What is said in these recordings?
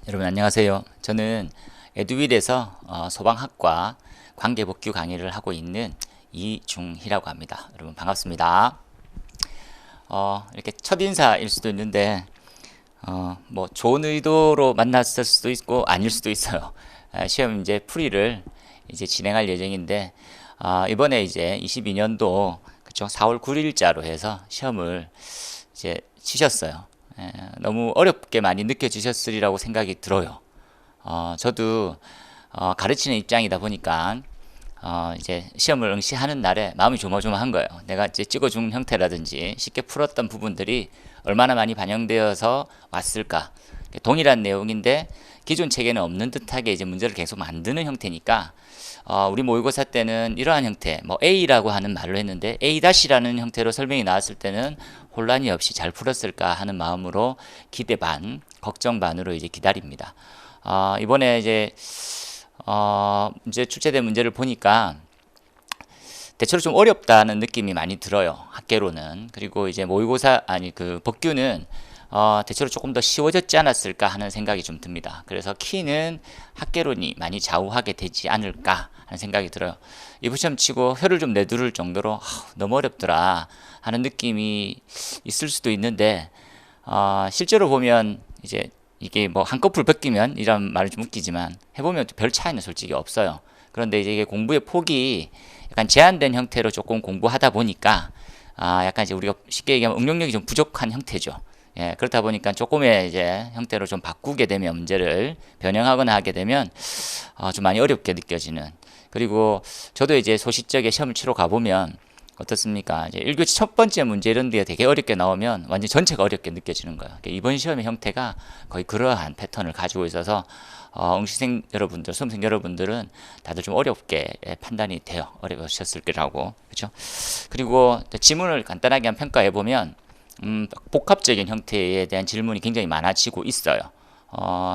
여러분 안녕하세요. 저는 에듀윌에서 소방학과 관계복귀 강의를 하고 있는 이중희라고 합니다. 여러분 반갑습니다. 이렇게 첫인사일 수도 있는데 뭐 좋은 의도로 만났을 수도 있고 아닐 수도 있어요. 시험 이제 풀이를 이제 진행할 예정인데 이번에 이제 22년도 그쵸 4월 9일자로 해서 시험을 이제 치셨어요. 너무 어렵게 많이 느껴지셨으리라고 생각이 들어요. 저도 가르치는 입장이다 보니까 이제 시험을 응시하는 날에 마음이 조마조마한 거예요. 내가 이제 찍어준 형태라든지 쉽게 풀었던 부분들이 얼마나 많이 반영되어서 왔을까. 동일한 내용인데 기존 체계는 없는 듯하게 이제 문제를 계속 만드는 형태니까 우리 모의고사 때는 이러한 형태, 뭐 A라고 하는 말로 했는데 A-라는 형태로 설명이 나왔을 때는 혼란이 없이 잘 풀었을까 하는 마음으로 기대 반, 걱정 반으로 이제 기다립니다. 이번에 이제 출제된 문제를 보니까 대체로 좀 어렵다는 느낌이 많이 들어요. 학계로는. 그리고 이제 모의고사, 그 법규는 대체로 조금 더 쉬워졌지 않았을까 하는 생각이 좀 듭니다. 그래서 키는 학계론이 많이 좌우하게 되지 않을까 하는 생각이 들어요. 이부 시험 치고 혀를 좀 내두를 정도로 너무 어렵더라 하는 느낌이 있을 수도 있는데 실제로 보면 이제 이게 뭐 한꺼풀 벗기면 이런 말이 좀 웃기지만 해보면 별 차이는 솔직히 없어요. 그런데 이제 이게 공부의 폭이 약간 제한된 형태로 조금 공부하다 보니까 약간 이제 우리가 쉽게 얘기하면 응용력이 좀 부족한 형태죠. 예, 그렇다 보니까 조금의 이제 형태로 좀 바꾸게 되면 문제를 변형하거나 하게 되면 좀 많이 어렵게 느껴지는. 그리고 저도 이제 소시적에 시험을 치러 가보면 어떻습니까? 이제 1교시 첫 번째 문제 이런 데 되게 어렵게 나오면 완전 전체가 어렵게 느껴지는 거예요. 그러니까 이번 시험의 형태가 거의 그러한 패턴을 가지고 있어서 응시생 여러분들, 수험생 여러분들은 다들 좀 어렵게 판단이 돼요. 어려우셨을 거라고. 그렇죠? 그리고 지문을 간단하게 한번 평가해 보면 복합적인 형태에 대한 질문이 굉장히 많아지고 있어요.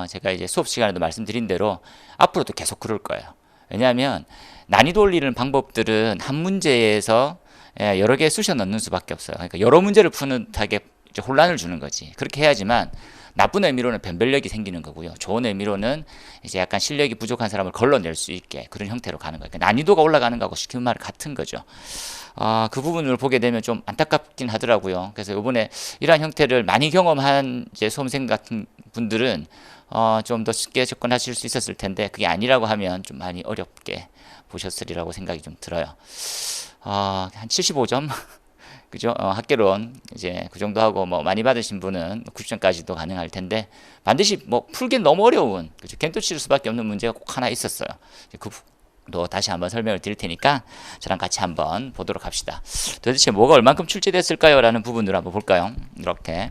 제가 이제 수업 시간에도 말씀드린 대로 앞으로도 계속 그럴 거예요. 왜냐하면 난이도 올리는 방법들은 한 문제에서 여러 개 쑤셔 넣는 수밖에 없어요. 그러니까 여러 문제를 푸는 듯하게 혼란을 주는 거지. 그렇게 해야지만 나쁜 의미로는 변별력이 생기는 거고요. 좋은 의미로는 이제 약간 실력이 부족한 사람을 걸러낼 수 있게 그런 형태로 가는 거예요. 그러니까 난이도가 올라가는 거하고 시키는 말 같은 거죠. 그 부분을 보게 되면 좀 안타깝긴 하더라고요. 그래서 이번에 이러한 형태를 많이 경험한 이제 수험생 같은 분들은 좀 더 쉽게 접근하실 수 있었을 텐데 그게 아니라고 하면 좀 많이 어렵게 보셨으리라고 생각이 좀 들어요. 한 75점 그죠? 학계론 이제 그 정도 하고 뭐 많이 받으신 분은 90점까지도 가능할 텐데 반드시 뭐 풀기 너무 어려운 그죠? 겐또 치를 수밖에 없는 문제가 꼭 하나 있었어요. 또 다시 한번 설명을 드릴 테니까 저랑 같이 한번 보도록 합시다. 도대체 뭐가 얼만큼 출제됐을까요? 라는 부분으로 한번 볼까요? 이렇게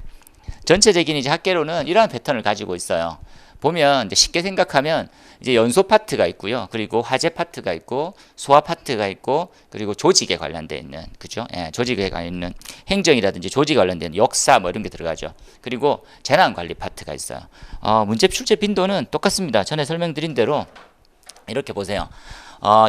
전체적인 이제 학계론은 이러한 패턴을 가지고 있어요. 보면 이제 쉽게 생각하면 이제 연소 파트가 있고요. 그리고 화제 파트가 있고 소화 파트가 있고 그리고 조직에 관련되어 있는 그죠? 예, 조직에 관련 있는 행정이라든지 조직에 관련된 역사 뭐 이런 게 들어가죠. 그리고 재난 관리 파트가 있어요. 문제 출제 빈도는 똑같습니다. 전에 설명드린 대로 이렇게 보세요.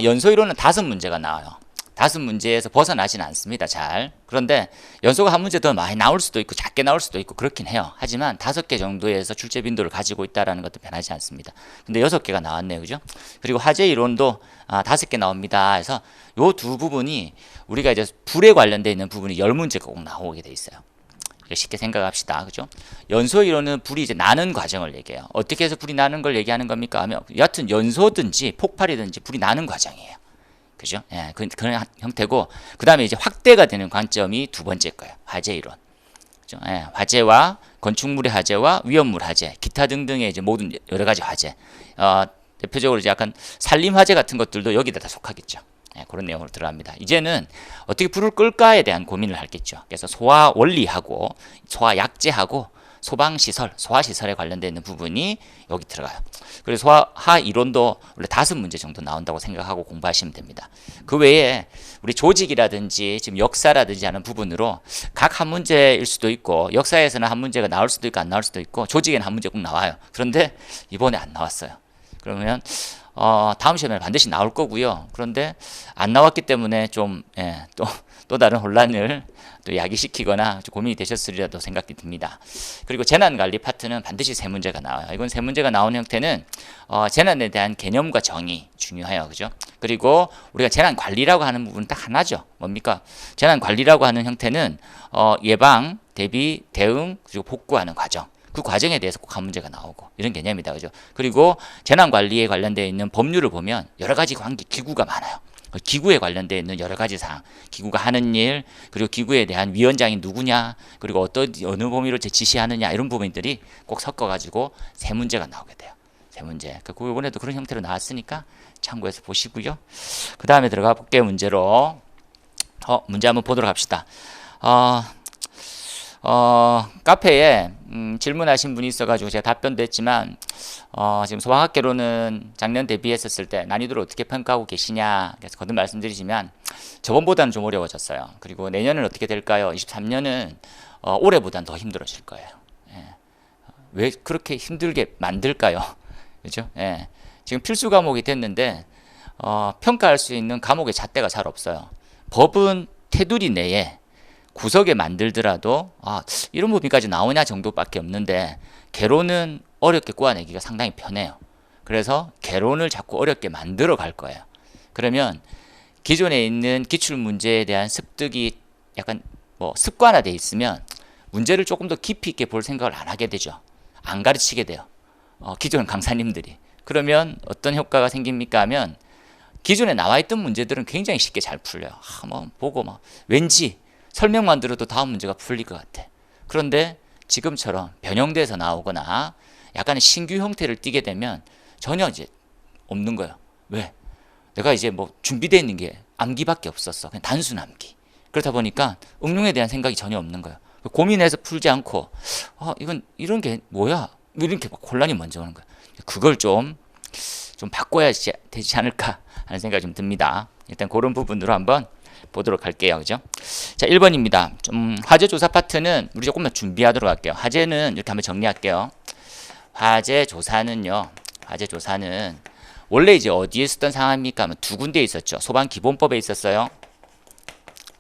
연소 이론은 5문제가 나와요. 5문제에서 벗어나지는 않습니다. 잘. 그런데 연소가 한 문제 더 많이 나올 수도 있고 작게 나올 수도 있고 그렇긴 해요. 하지만 5개 정도에서 출제 빈도를 가지고 있다는 것도 변하지 않습니다. 근데 6개가 나왔네요. 그죠? 그리고 화재 이론도 5개 나옵니다. 그래서 요 두 부분이 우리가 이제 불에 관련되어 있는 부분이 10문제가 꼭 나오게 돼 있어요. 쉽게 생각합시다. 그죠? 연소 이론은 불이 이제 나는 과정을 얘기해요. 어떻게 해서 불이 나는 걸 얘기하는 겁니까? 하면 여하튼 연소든지 폭발이든지 불이 나는 과정이에요. 그죠? 예, 그런 형태고, 그 다음에 이제 확대가 되는 관점이 두 번째 거예요. 화재 이론. 그죠? 예, 화재와 건축물의 화재와 위험물 화재, 기타 등등의 이제 모든 여러 가지 화재. 대표적으로 이제 약간 산림 화재 같은 것들도 여기다 다 속하겠죠. 예, 그런 내용으로 들어갑니다. 이제는 어떻게 불을 끌까에 대한 고민을 하겠죠. 그래서 소화 원리하고 소화 약재하고 소방시설, 소화시설에 관련되어 있는 부분이 여기 들어가요. 그래서 소화 이론도 원래 5문제 정도 나온다고 생각하고 공부하시면 됩니다. 그 외에 우리 조직이라든지 지금 역사라든지 하는 부분으로 각 한 문제일 수도 있고 역사에서는 한 문제가 나올 수도 있고 안 나올 수도 있고 조직에는 한 문제 꼭 나와요. 그런데 이번에 안 나왔어요. 그러면 다음 시험에 반드시 나올 거고요. 그런데 안 나왔기 때문에 좀, 또 다른 혼란을 또 야기시키거나 좀 고민이 되셨으리라도 생각이 듭니다. 그리고 재난관리 파트는 반드시 세 문제가 나와요. 이건 세 문제가 나오는 형태는 재난에 대한 개념과 정의 중요해요. 그죠? 그리고 우리가 재난관리라고 하는 부분은 딱 하나죠. 뭡니까? 재난관리라고 하는 형태는 예방, 대비, 대응, 그리고 복구하는 과정. 그 과정에 대해서 꼭 한 문제가 나오고 이런 개념이다. 그죠? 그리고 재난관리에 관련되어 있는 법률을 보면 여러 가지 기구가 많아요. 기구에 관련되어 있는 여러 가지 사항, 기구가 하는 일, 그리고 기구에 대한 위원장이 누구냐, 그리고 어느 범위로 지시하느냐 이런 부분들이 꼭 섞어가지고 세 문제가 나오게 돼요. 세 문제. 그 이번에도 그런 형태로 나왔으니까 참고해서 보시고요. 그 다음에 들어가 볼게요. 문제로. 문제 한번 보도록 합시다. 카페에 질문하신 분이 있어가지고 제가 답변도 했지만 지금 소방학개론은 작년 대비했었을 때 난이도를 어떻게 평가하고 계시냐 그래서 거듭 말씀드리지만 저번보다는 좀 어려워졌어요. 그리고 내년은 어떻게 될까요? 23년은 올해보다는 더 힘들어질 거예요. 왜 그렇게 힘들게 만들까요? 그죠? 지금 필수 과목이 됐는데 평가할 수 있는 과목의 잣대가 잘 없어요. 법은 테두리 내에 구석에 만들더라도 이런 부분까지 나오냐 정도밖에 없는데 개론은 어렵게 꼬아내기가 상당히 편해요. 그래서 개론을 자꾸 어렵게 만들어 갈 거예요. 그러면 기존에 있는 기출문제에 대한 습득이 약간 습관화돼 있으면 문제를 조금 더 깊이 있게 볼 생각을 안 하게 되죠. 안 가르치게 돼요. 기존 강사님들이. 그러면 어떤 효과가 생깁니까 하면 기존에 나와 있던 문제들은 굉장히 쉽게 잘 풀려요. 보고 왠지 설명만 들어도 다음 문제가 풀릴 것 같아. 그런데 지금처럼 변형돼서 나오거나 약간의 신규 형태를 띠게 되면 전혀 이제 없는 거예요. 왜? 내가 이제 준비되어 있는 게 암기밖에 없었어. 그냥 단순 암기. 그렇다 보니까 응용에 대한 생각이 전혀 없는 거예요. 고민해서 풀지 않고 이건 이런 게 뭐야? 이렇게 혼란이 먼저 오는 거예요. 그걸 좀 바꿔야 되지 않을까 하는 생각이 좀 듭니다. 일단 그런 부분으로 한번 보도록 할게요. 그죠? 자, 1번입니다. 화재 조사 파트는 우리 조금만 준비하도록 할게요. 화재는 이렇게 한번 정리할게요. 화재 조사는 원래 이제 어디에 쓰던 상황입니까? 하면 두 군데 있었죠. 소방 기본법에 있었어요.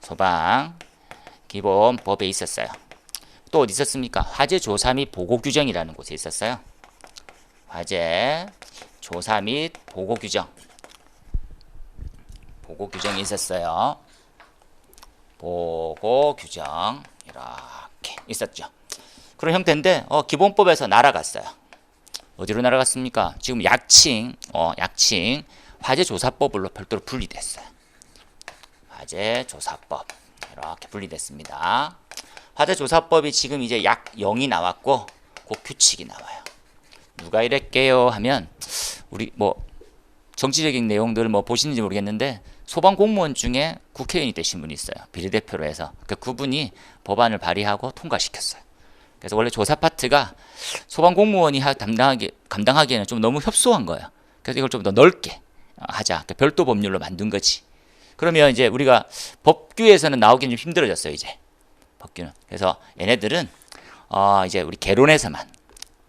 소방 기본법에 있었어요. 또 어디 있었습니까? 화재 조사 및 보고 규정이라는 곳에 있었어요. 화재 조사 및 보고 규정이 있었어요. 보고 규정 이렇게 있었죠. 그런 형태인데 기본법에서 날아갔어요. 어디로 날아갔습니까? 지금 약칭 화재조사법으로 별도로 분리됐어요. 화재조사법 이렇게 분리됐습니다. 화재조사법이 지금 이제 약 0이 나왔고 그 규칙이 나와요. 누가 이랬게요 하면 우리 정치적인 내용들 보시는지 모르겠는데 소방 공무원 중에 국회의원이 되신 분이 있어요. 비례대표로 해서 그분이 법안을 발의하고 통과시켰어요. 그래서 원래 조사 파트가 소방 공무원이 감당하기에는 좀 너무 협소한 거예요. 그래서 이걸 좀 더 넓게 하자. 별도 법률로 만든 거지. 그러면 이제 우리가 법규에서는 나오기는 좀 힘들어졌어요. 이제 법규는. 그래서 얘네들은 이제 우리 개론에서만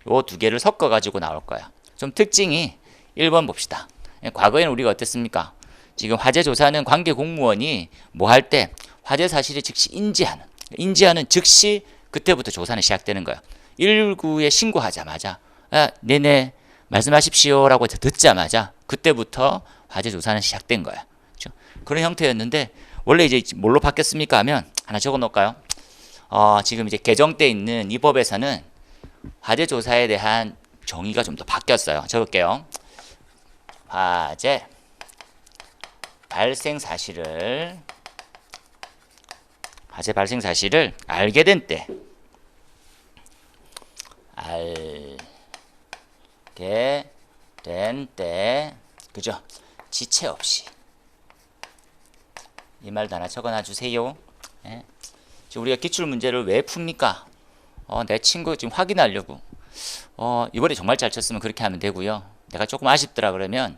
요 두 개를 섞어 가지고 나올 거야. 좀 특징이 1번 봅시다. 과거에는 우리가 어땠습니까? 지금 화재 조사는 관계 공무원이 할 때 화재 사실을 즉시 인지하는 즉시 그때부터 조사는 시작되는 거예요. 119에 신고하자마자 네네 말씀하십시오라고 듣자마자 그때부터 화재 조사는 시작된 거예요. 그렇죠? 그런 형태였는데 원래 이제 뭘로 바뀌었습니까 하면 하나 적어 놓을까요? 지금 이제 개정돼 있는 이 법에서는 화재 조사에 대한 정의가 좀 더 바뀌었어요. 적을게요. 화재 발생 사실을 알게 된 때, 그죠? 지체 없이 이 말도 하나 적어놔 주세요. 지금 우리가 기출 문제를 왜 풉니까? 내 친구 지금 확인하려고. 이번에 정말 잘 쳤으면 그렇게 하면 되고요. 내가 조금 아쉽더라 그러면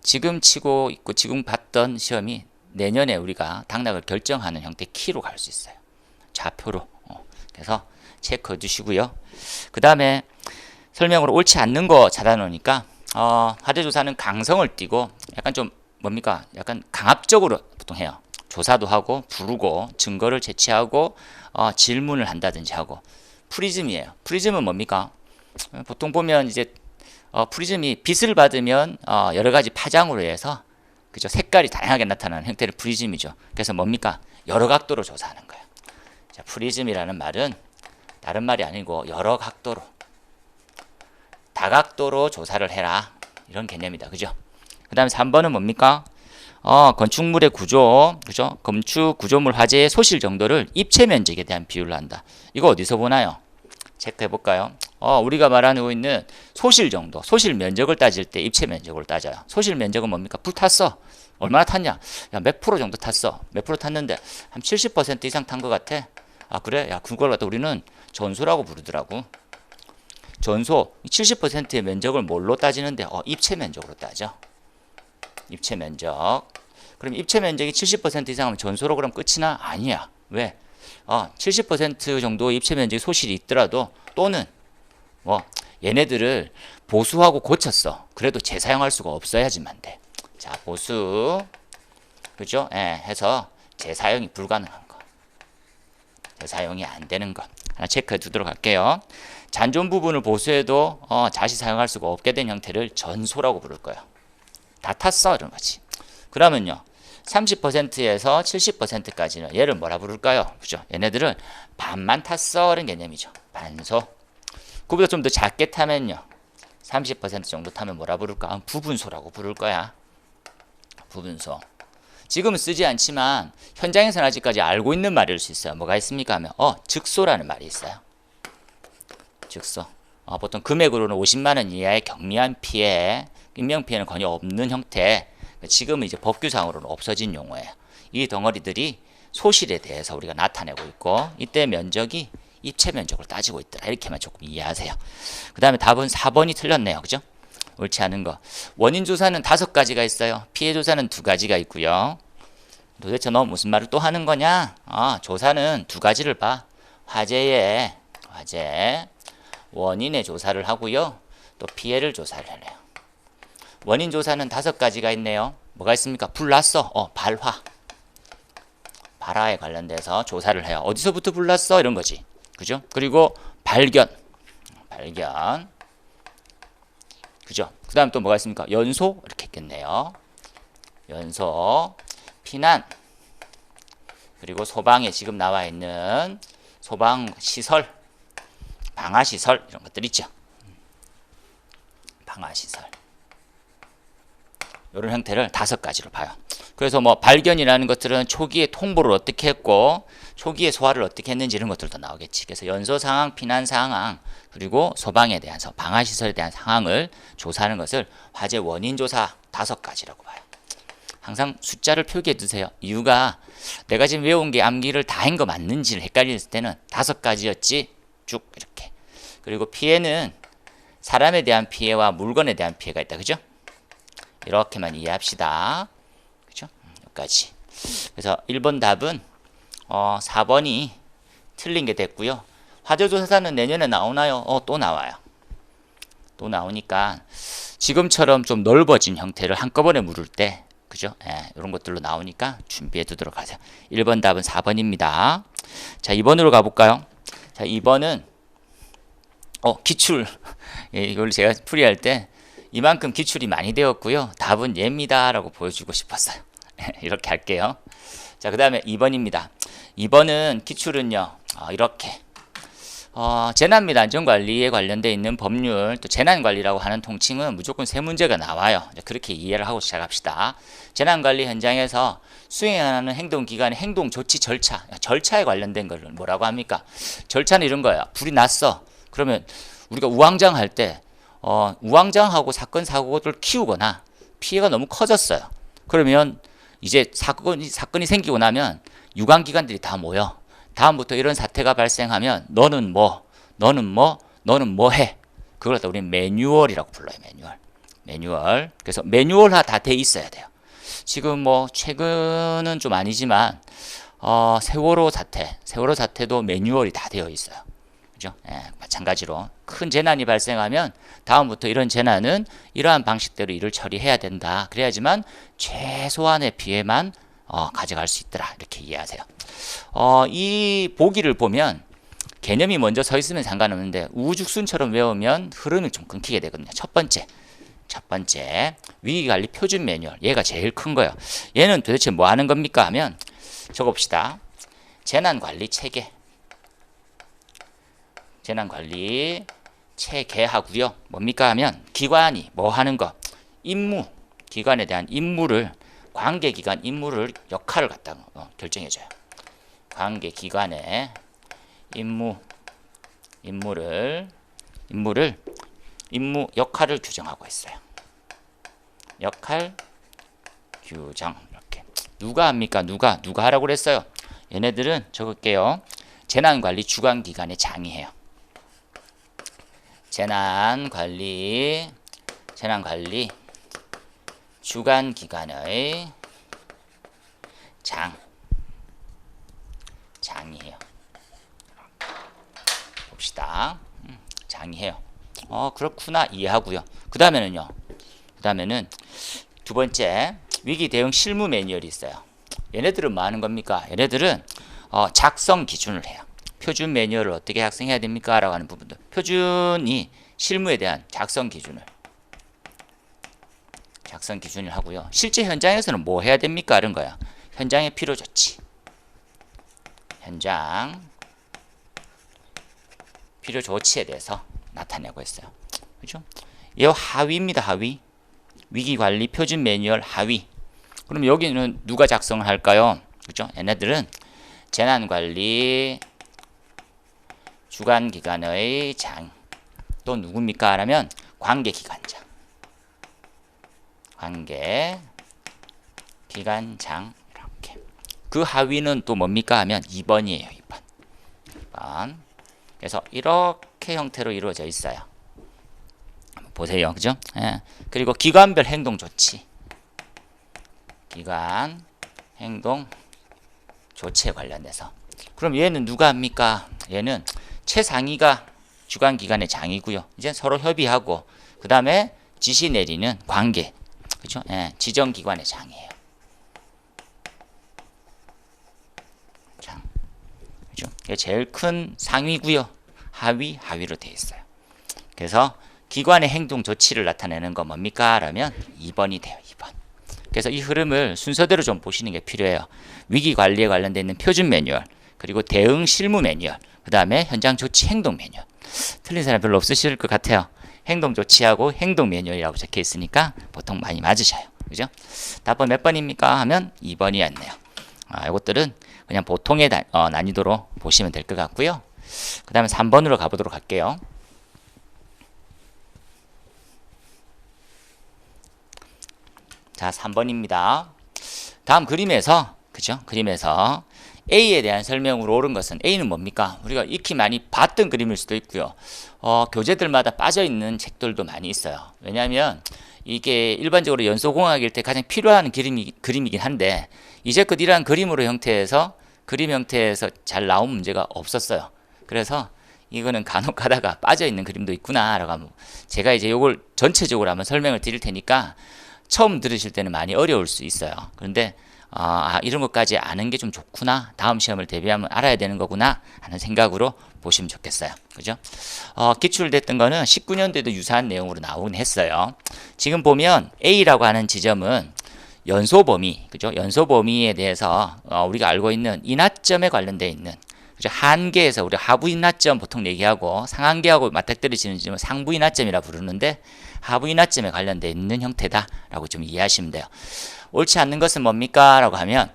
지금 치고 있고 지금 봤던 시험이 내년에 우리가 당락을 결정하는 형태 키로 갈 수 있어요. 좌표로. 그래서 체크해 주시고요. 그 다음에 설명으로 옳지 않는 거 찾아 놓으니까 화재조사는 강성을 띠고 약간 좀 뭡니까? 약간 강압적으로 보통 해요. 조사도 하고 부르고 증거를 제시하고 질문을 한다든지 하고. 프리즘이에요. 프리즘은 뭡니까? 보통 보면 이제 프리즘이 빛을 받으면 여러 가지 파장으로 해서 그죠? 색깔이 다양하게 나타나는 형태를 프리즘이죠. 그래서 뭡니까? 여러 각도로 조사하는 거예요. 자, 프리즘이라는 말은 다른 말이 아니고 여러 각도로 다각도로 조사를 해라 이런 개념이다. 그죠? 그 다음에 3번은 뭡니까? 건축물의 구조, 그죠? 건축 구조물 화재의 소실 정도를 입체 면적에 대한 비율로 한다. 이거 어디서 보나요? 체크해 볼까요? 우리가 말하고 있는 소실 정도, 소실 면적을 따질 때 입체 면적으로 따져요. 소실 면적은 뭡니까? 불 탔어. 얼마나 탔냐? 야, 몇 프로 정도 탔어? 몇 프로 탔는데 한 70% 이상 탄 것 같아. 아, 그래? 야, 그걸 갖다 우리는 전소라고 부르더라고. 전소 70%의 면적을 뭘로 따지는데 입체 면적으로 따져. 입체 면적. 그럼 입체 면적이 70% 이상이면 전소로 그럼 끝이나? 아니야. 왜? 70% 정도 입체 면적이 소실이 있더라도 또는 뭐 얘네들을 보수하고 고쳤어. 그래도 재사용할 수가 없어야지만 돼. 자, 보수. 그죠? 예, 해서 재사용이 불가능한 거. 재사용이 안 되는 것. 하나 체크해 두도록 할게요. 잔존 부분을 보수해도 다시 사용할 수가 없게 된 형태를 전소라고 부를 거예요. 다 탔어 이런 거지. 그러면요 30%에서 70%까지는 얘를 뭐라 부를까요? 그죠? 얘네들은 반만 탔어 이런 개념이죠. 반소. 그보다 좀 더 작게 타면요 30% 정도 타면 뭐라 부를까? 부분소라고 부를 거야. 부분소. 지금은 쓰지 않지만 현장에서는 아직까지 알고 있는 말일 수 있어요. 뭐가 있습니까 하면 즉소라는 말이 있어요. 즉소. 보통 금액으로는 50만 원 이하의 경미한 피해, 인명피해는 거의 없는 형태. 지금은 이제 법규상으로는 없어진 용어예요. 이 덩어리들이 소실에 대해서 우리가 나타내고 있고 이때 면적이 입체 면적으로 따지고 있더라. 이렇게만 조금 이해하세요. 그 다음에 답은 4번이 틀렸네요. 그죠? 옳지 않은 거. 원인 조사는 5가지가 있어요. 피해 조사는 2가지가 있고요. 도대체 너 무슨 말을 또 하는 거냐? 조사는 2가지를 봐. 화재 원인의 조사를 하고요. 또 피해를 조사를 해요. 원인 조사는 5가지가 있네요. 뭐가 있습니까? 불 났어. 발화에 관련돼서 조사를 해요. 어디서부터 불 났어? 이런 거지. 그죠? 그리고 발견. 그죠? 그 다음 또 뭐가 있습니까? 연소. 이렇게 있겠네요. 연소. 피난. 그리고 소방에 지금 나와 있는 소방시설. 방화시설. 이런 것들 있죠. 방화시설. 이런 형태를 5가지로 봐요. 그래서 뭐 발견이라는 것들은 초기에 통보를 어떻게 했고 초기에 소화를 어떻게 했는지 이런 것들도 나오겠지. 그래서 연소 상황, 피난 상황, 그리고 소방에 대한 방화 시설에 대한 상황을 조사하는 것을 화재 원인 조사 5가지라고 봐요. 항상 숫자를 표기해 두세요. 이유가 내가 지금 외운 게 암기를 다 한 거 맞는지를 헷갈릴 때는 5가지였지 쭉 이렇게. 그리고 피해는 사람에 대한 피해와 물건에 대한 피해가 있다. 그죠? 이렇게만 이해합시다. 그죠? 여기까지. 그래서 1번 답은 4번이 틀린 게 됐고요. 화재조사는 내년에 나오나요? 또 나와요. 또 나오니까 지금처럼 좀 넓어진 형태를 한꺼번에 물을 때 그죠? 이런 것들로 나오니까 준비해 두도록 하세요. 1번 답은 4번입니다. 자, 2번으로 가볼까요? 자, 2번은 기출. 이걸 제가 풀이할 때 이만큼 기출이 많이 되었고요. 답은 얘입니다 라고 보여주고 싶었어요. 이렇게 할게요. 자, 그 다음에 2번입니다. 2번은 기출은요. 이렇게 재난 및 안전관리에 관련되어 있는 법률, 또 재난관리라고 하는 통칭은 무조건 3문제가 나와요. 그렇게 이해를 하고 시작합시다. 재난관리 현장에서 수행하는 행동기관의 행동조치 절차에 관련된 걸 뭐라고 합니까? 절차는 이런 거예요. 불이 났어. 그러면 우리가 우왕좌왕할 때 우왕좌왕하고 사건 사고를 키우거나 피해가 너무 커졌어요. 그러면 이제 사건이 생기고 나면 유관기관들이 다 모여. 다음부터 이런 사태가 발생하면 너는 뭐 해. 그걸 갖다 우리는 매뉴얼이라고 불러요. 매뉴얼. 그래서 매뉴얼화 다 돼 있어야 돼요. 지금 뭐 최근은 좀 아니지만 세월호 사태도 매뉴얼이 다 되어 있어요. 그죠? 예, 마찬가지로 큰 재난이 발생하면 다음부터 이런 재난은 이러한 방식대로 일을 처리해야 된다. 그래야지만 최소한의 피해만 가져갈 수 있더라. 이렇게 이해하세요. 이 보기를 보면 개념이 먼저 서 있으면 상관없는데 우후죽순처럼 외우면 흐름이 좀 끊기게 되거든요. 첫 번째 위기관리 표준 매뉴얼. 얘가 제일 큰 거예요. 얘는 도대체 뭐 하는 겁니까 하면 적어봅시다. 재난관리 체계. 재난관리 체계하고요. 뭡니까 하면 기관이 뭐 하는 거. 임무. 기관에 대한 임무를 관계기관 임무를 역할을 갖다 결정해줘요. 관계기관의 임무 역할을 규정하고 있어요. 역할 규정. 이렇게 누가 합니까? 누가 하라고 그랬어요? 얘네들은 적을게요. 재난관리 주관기관의 장이 해요. 재난관리 주관기관의 장이에요. 봅시다. 장이해요. 그렇구나 이해하고요. 그 다음에는 두 번째 위기 대응 실무 매뉴얼이 있어요. 얘네들은 뭐 하는 겁니까? 얘네들은 작성 기준을 해요. 표준 매뉴얼을 어떻게 작성해야 됩니까? 라고 하는 부분들. 표준이 실무에 대한 작성 기준을 하고요. 실제 현장에서는 뭐 해야 됩니까? 이런 거야. 현장의 필요 조치. 현장 필요 조치에 대해서 나타내고 있어요. 그죠? 이 하위입니다. 하위. 위기관리 표준 매뉴얼 하위. 그럼 여기는 누가 작성을 할까요? 그죠? 얘네들은 재난관리 주관기관의 장. 또 누굽니까? 라면 관계기관장. 관계기관장. 이렇게. 그 하위는 또 뭡니까? 하면 2번이에요. 2번. 그래서 이렇게 형태로 이루어져 있어요. 보세요. 그죠? 예. 그리고 기관별 행동 조치. 기관 행동 조치에 관련돼서. 그럼 얘는 누가 합니까? 얘는 최상위가 주관기관의 장이고요. 이제 서로 협의하고 그 다음에 지시 내리는 관계. 그죠? 예. 지정기관의 장이에요. 이게 제일 큰 상위고요. 하위로 되어 있어요. 그래서 기관의 행동 조치를 나타내는 건 뭡니까? 라면 2번이 돼요. 2번. 그래서 이 흐름을 순서대로 좀 보시는 게 필요해요. 위기 관리에 관련되어 있는 표준 매뉴얼, 그리고 대응 실무 매뉴얼, 그 다음에 현장 조치 행동 매뉴얼. 틀린 사람 별로 없으실 것 같아요. 행동 조치하고 행동 매뉴얼이라고 적혀 있으니까 보통 많이 맞으셔요. 그죠? 답은 몇 번입니까? 하면 2번이었네요. 이것들은 그냥 보통의 난이도로 보시면 될 것 같고요. 그 다음에 3번으로 가보도록 할게요. 자, 3번입니다. 다음 그림에서, 그죠? 그림에서 A에 대한 설명으로 옳은 것은 A는 뭡니까? 우리가 익히 많이 봤던 그림일 수도 있고요. 교재들마다 빠져있는 책들도 많이 있어요. 왜냐하면 이게 일반적으로 연소공학일 때 가장 필요한 그림이긴 한데 이제껏 이러한 그림 형태에서 잘 나온 문제가 없었어요. 그래서 이거는 간혹 가다가 빠져있는 그림도 있구나 라고 하면 제가 이제 이걸 전체적으로 한번 설명을 드릴 테니까 처음 들으실 때는 많이 어려울 수 있어요. 그런데 이런 것까지 아는 게 좀 좋구나, 다음 시험을 대비하면 알아야 되는 거구나 하는 생각으로 보시면 좋겠어요. 그죠? 기출됐던 거는 19년도에도 유사한 내용으로 나오긴 했어요. 지금 보면 A라고 하는 지점은 연소 범위, 그죠? 연소 범위에 대해서 우리가 알고 있는 인하점에 관련되어 있는, 그죠? 한계에서 우리 하부 인하점 보통 얘기하고 상한계하고 맞닥뜨려지는 지점은 상부 인하점이라 부르는데 하부 인하점에 관련되어 있는 형태다라고 좀 이해하시면 돼요. 옳지 않는 것은 뭡니까? 라고 하면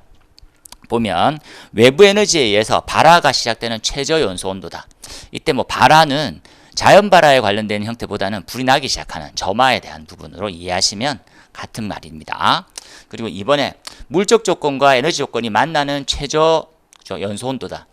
보면 외부 에너지에 의해서 발화가 시작되는 최저 연소 온도다. 이때 뭐 발화는 자연 발화에 관련되는 형태보다는 불이 나기 시작하는 점화에 대한 부분으로 이해하시면 같은 말입니다. 그리고 이번에 물적 조건과 에너지 조건이 만나는 최저 그죠? 연소 온도다.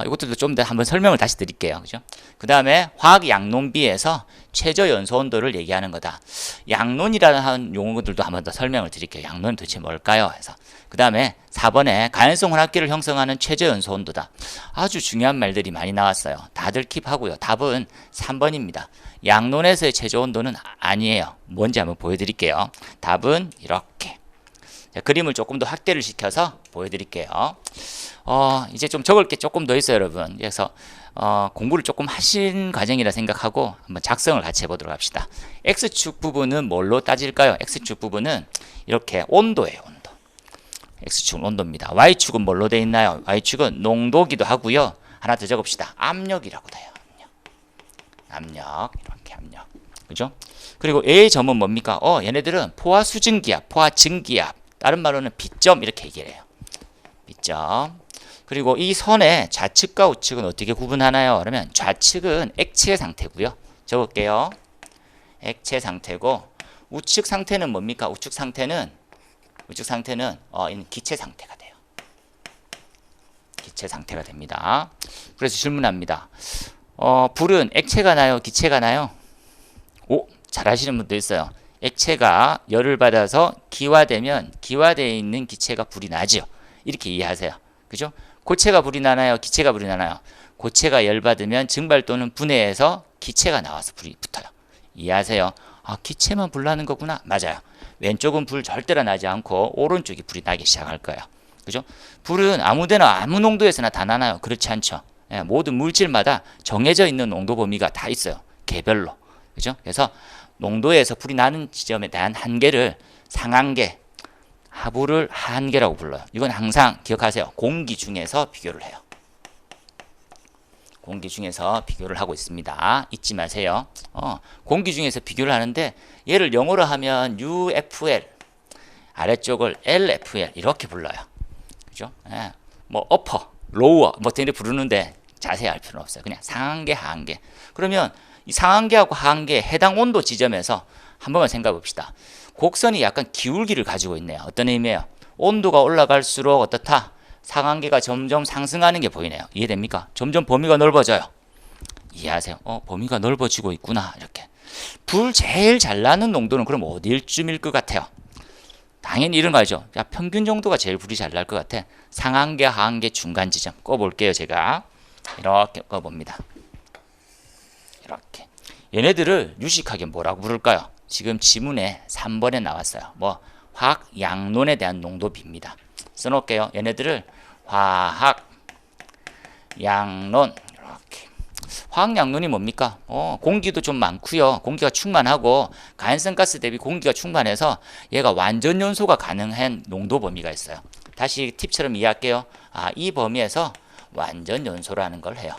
이것들도 좀 더 한번 설명을 다시 드릴게요. 그죠? 그 다음에 화학 양론비에서 최저 연소 온도를 얘기하는 거다. 양론이라는 용어들도 한번 더 설명을 드릴게요. 양론이 도대체 뭘까요? 해서. 그 다음에 4번에 가연성 혼합기를 형성하는 최저 연소 온도다. 아주 중요한 말들이 많이 나왔어요. 다들 킵하고요. 답은 3번입니다. 양론에서의 최저 온도는 아니에요. 뭔지 한번 보여드릴게요. 답은 이렇게. 자, 그림을 조금 더 확대를 시켜서 보여드릴게요. 이제 좀 적을 게 조금 더 있어요, 여러분. 그래서 공부를 조금 하신 과정이라 생각하고 한번 작성을 같이 해보도록 합시다. X축 부분은 뭘로 따질까요? X축 부분은 이렇게 온도예요, 온도. X축은 온도입니다. Y축은 뭘로 되어 있나요? Y축은 농도기도 하고요. 하나 더 적읍시다. 압력이라고 돼요. 압력. 이렇게 압력. 그죠? 그리고 A의 점은 뭡니까? 얘네들은 포화 수증기압, 포화 증기압. 다른 말로는 B점 이렇게 얘기를 해요. B점. 그리고 이 선의 좌측과 우측은 어떻게 구분하나요? 그러면 좌측은 액체 상태고요. 적을게요. 액체 상태고 우측 상태는 뭡니까? 우측 상태는 기체 상태가 돼요. 기체 상태가 됩니다. 그래서 질문합니다. 불은 액체가 나요? 기체가 나요? 잘 아시는 분도 있어요. 액체가 열을 받아서 기화되면 기화되어 있는 기체가 불이 나죠. 이렇게 이해하세요. 그죠? 고체가 불이 나나요? 기체가 불이 나나요? 고체가 열 받으면 증발 또는 분해해서 기체가 나와서 불이 붙어요. 이해하세요? 기체만 불 나는 거구나. 맞아요. 왼쪽은 불 절대로 나지 않고 오른쪽이 불이 나기 시작할 거예요. 그죠? 불은 아무데나 아무 농도에서나 다 나나요? 그렇지 않죠. 모든 물질마다 정해져 있는 농도 범위가 다 있어요. 개별로. 그죠? 그래서 농도에서 불이 나는 지점에 대한 한계를 상한계, 하부를 하한계라고 불러요. 이건 항상 기억하세요. 공기 중에서 비교를 해요. 공기 중에서 비교를 하고 있습니다. 잊지 마세요. 공기 중에서 비교를 하는데 얘를 영어로 하면 UFL, 아래쪽을 LFL 이렇게 불러요. 그죠? 뭐 upper, lower 뭐 등을 부르는데 자세히 알 필요는 없어요. 그냥 상한계, 하한계. 그러면 이 상한계하고 하한계 해당 온도 지점에서 한 번만 생각해 봅시다. 곡선이 약간 기울기를 가지고 있네요. 어떤 의미예요? 온도가 올라갈수록 어떻다? 상한계가 점점 상승하는 게 보이네요. 이해됩니까? 점점 범위가 넓어져요. 이해하세요? 범위가 넓어지고 있구나. 이렇게. 불 제일 잘 나는 농도는 그럼 어디쯤일 것 같아요? 당연히 이런 거 알죠? 야, 평균 정도가 제일 불이 잘 날 것 같아. 상한계, 하한계 중간 지점. 꺼볼게요, 제가. 이렇게 꺼봅니다. 이렇게. 얘네들을 유식하게 뭐라고 부를까요? 지금 지문에 3번에 나왔어요. 화학 양론에 대한 농도비입니다. 써놓을게요. 얘네들을 화학 양론. 이렇게. 화학 양론이 뭡니까? 공기도 좀 많고요. 공기가 충만하고 가연성 가스 대비 공기가 충만해서 얘가 완전 연소가 가능한 농도 범위가 있어요. 다시 팁처럼 이해할게요. 이 범위에서 완전 연소라는 걸 해요.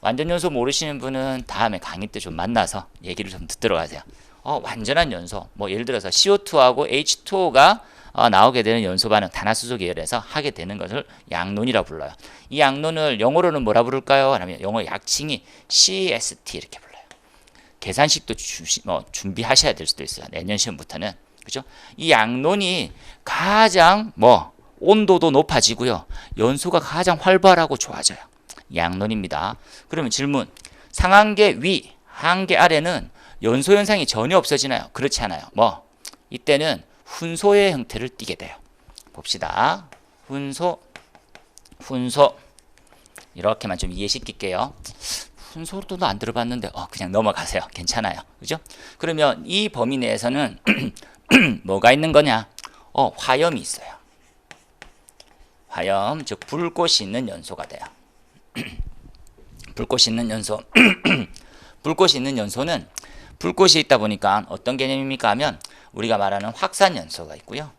완전 연소 모르시는 분은 다음에 강의 때 좀 만나서 얘기를 좀 듣도록 하세요. 완전한 연소, 예를 들어서 CO2하고 H2O가 나오게 되는 연소 반응, 탄화수소 계열에서 하게 되는 것을 양론이라고 불러요. 이 양론을 영어로는 뭐라 부를까요? 하면 영어 약칭이 CST 이렇게 불러요. 계산식도 준비하셔야 될 수도 있어요. 내년 시험부터는. 그죠? 이 양론이 가장 온도도 높아지고요. 연소가 가장 활발하고 좋아져요. 양론입니다. 그러면 질문. 상한계 위, 하한계 아래는 연소 현상이 전혀 없어지나요? 그렇지 않아요. 이때는 훈소의 형태를 띠게 돼요. 봅시다. 훈소. 이렇게만 좀 이해시킬게요. 훈소도 안 들어봤는데 그냥 넘어가세요. 괜찮아요. 그죠? 그러면 이 범위 내에서는 뭐가 있는 거냐? 화염이 있어요. 화염, 즉 불꽃이 있는 연소가 돼요. 불꽃이 있는 연소. 불꽃이 있는 연소는 불꽃이 있다 보니까 어떤 개념입니까 하면 우리가 말하는 확산 연소가 있고요.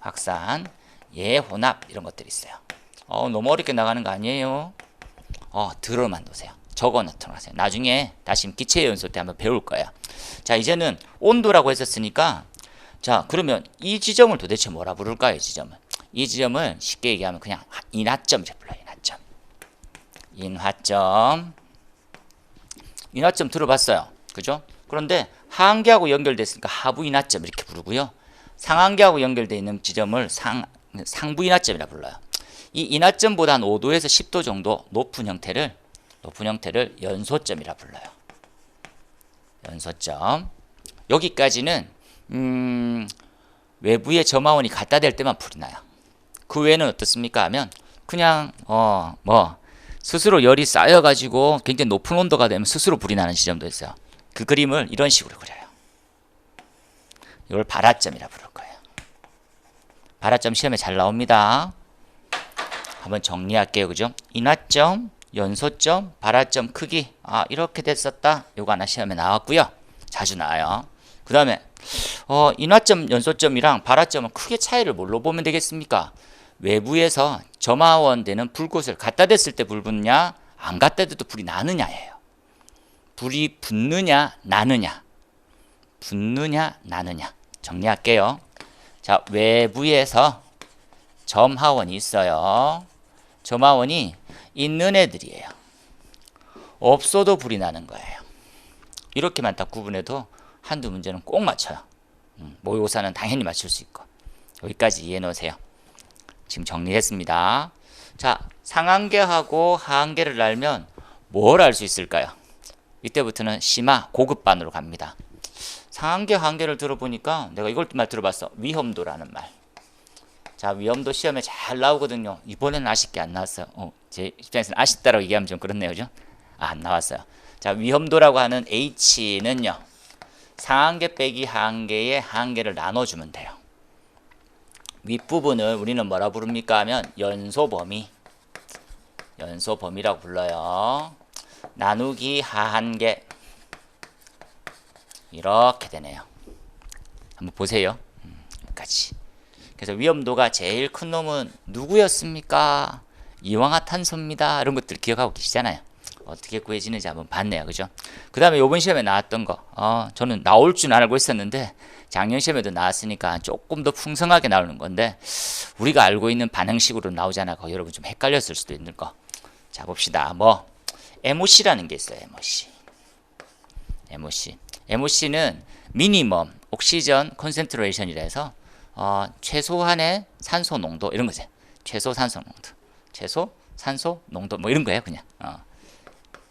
확산, 예혼합 이런 것들이 있어요. 너무 어렵게 나가는 거 아니에요? 들어만 두세요. 적어 놓도록 하세요. 나중에 다시 기체 연소 때 한번 배울 거예요. 자, 이제는 온도라고 했었으니까 자, 그러면 이 지점을 도대체 뭐라 부를까요? 이 지점을 쉽게 얘기하면 그냥 인하점 이렇게 불러요. 인하점 들어봤어요. 그죠? 그런데 하한계하고 연결됐으니까 하부 인하점 이렇게 부르고요. 상한계하고 연결되어 있는 지점을 상부 인하점이라 불러요. 이 인하점보다 한 5도에서 10도 정도 높은 형태를 연소점이라 불러요. 연소점. 여기까지는 외부의 점화원이 갖다 댈 때만 불이 나요. 그 외에는 어떻습니까 하면 그냥 스스로 열이 쌓여가지고 굉장히 높은 온도가 되면 스스로 불이 나는 지점도 있어요. 그 그림을 이런 식으로 그려요. 이걸 발화점이라 부를 거예요. 발화점 시험에 잘 나옵니다. 한번 정리할게요. 그죠? 인화점, 연소점, 발화점 크기. 이렇게 됐었다. 요거 하나 시험에 나왔고요. 자주 나와요. 그 다음에 인화점, 연소점이랑 발화점은 크게 차이를 뭘로 보면 되겠습니까? 외부에서 점화원 되는 불꽃을 갖다 댔을 때 불 붙냐, 안 갖다 대도 불이 나느냐예요. 불이 붙느냐, 나느냐. 붙느냐, 나느냐. 정리할게요. 자, 외부에서 점화원이 있어요. 점화원이 있는 애들이에요. 없어도 불이 나는 거예요. 이렇게만 딱 구분해도 한두 문제는 꼭 맞춰요. 모의고사는 당연히 맞출 수 있고. 여기까지 이해해 놓으세요. 지금 정리했습니다. 자, 상한계하고 하한계를 알면 뭘 알 수 있을까요? 이때부터는 심화 고급반으로 갑니다. 상한계, 하한계를 들어보니까 내가 이걸 말 들어봤어. 위험도라는 말. 자, 위험도 시험에 잘 나오거든요. 이번에는 아쉽게 안 나왔어요. 제 입장에서는 아쉽다라고 얘기하면 좀 그렇네요. 그죠? 안 나왔어요. 자, 위험도라고 하는 H는요. 상한계 빼기 하한계의 하한계를 나눠주면 돼요. 윗부분을 우리는 뭐라 부릅니까 하면 연소범위. 연소범위라고 불러요. 나누기 하한계. 이렇게 되네요. 한번 보세요. 여기까지. 그래서 위험도가 제일 큰 놈은 누구였습니까? 이황화탄소입니다. 이런 것들 기억하고 계시잖아요. 어떻게 구해지는지 한번 봤네요. 그죠? 그 다음에 요번 시험에 나왔던 거. 저는 나올 줄 알고 있었는데 작년 시험에도 나왔으니까 조금 더 풍성하게 나오는 건데 우리가 알고 있는 반응식으로 나오잖아. 여러분 좀 헷갈렸을 수도 있는 거. 자, 봅시다. MOC라는 게 있어요. MOC. MOC는 미니멈 옥시전 컨센트레이션이라 해서 최소한의 산소 농도 이런 거죠. 최소 산소 농도 이런 거예요. 그냥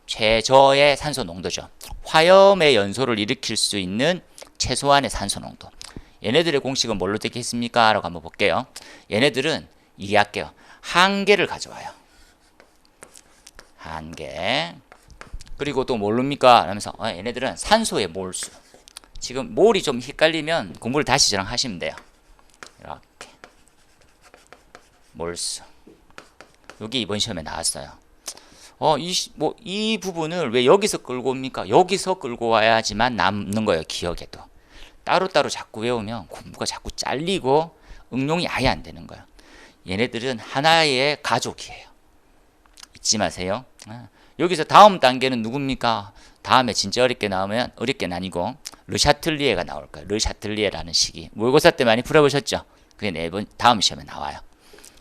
최저의 산소 농도죠. 화염의 연소를 일으킬 수 있는 최소한의 산소 농도. 얘네들의 공식은 뭘로 되겠습니까? 라고 한번 볼게요. 얘네들은 이해할게요. 한계를 가져와요. 한계. 그리고 또 모릅니까? 하면서 얘네들은 산소의 몰수. 지금 몰이 좀 헷갈리면 공부를 다시 저랑 하시면 돼요. 이렇게 몰수. 여기 이번 시험에 나왔어요. 이 부분을 왜 여기서 끌고 옵니까? 여기서 끌고 와야지만 남는 거예요. 기억에도. 따로따로 자꾸 외우면 공부가 자꾸 잘리고 응용이 아예 안 되는 거예요. 얘네들은 하나의 가족이에요. 잊지 마세요. 여기서 다음 단계는 누굽니까? 다음에 진짜 어렵게 나오면 어렵게는 아니고 르샤틀리에가 나올 거예요. 르샤틀리에라는 식이 모의고사 때 많이 풀어보셨죠? 그게 다음 시험에 나와요.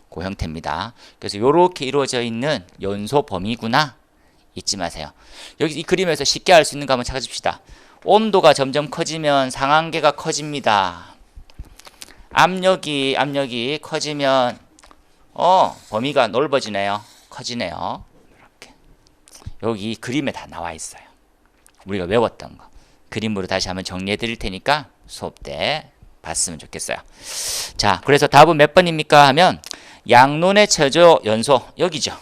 그 형태입니다. 그래서 이렇게 이루어져 있는 연소 범위구나. 잊지 마세요. 여기 이 그림에서 쉽게 알 수 있는 거 한번 찾아줍시다. 온도가 점점 커지면 상한계가 커집니다. 압력이 커지면 범위가 넓어지네요. 커지네요. 이렇게. 여기 그림에 다 나와 있어요. 우리가 외웠던 거. 그림으로 다시 한번 정리해 드릴 테니까 수업 때 봤으면 좋겠어요. 자, 그래서 답은 몇 번입니까 하면 양론의 최저 연소 여기죠.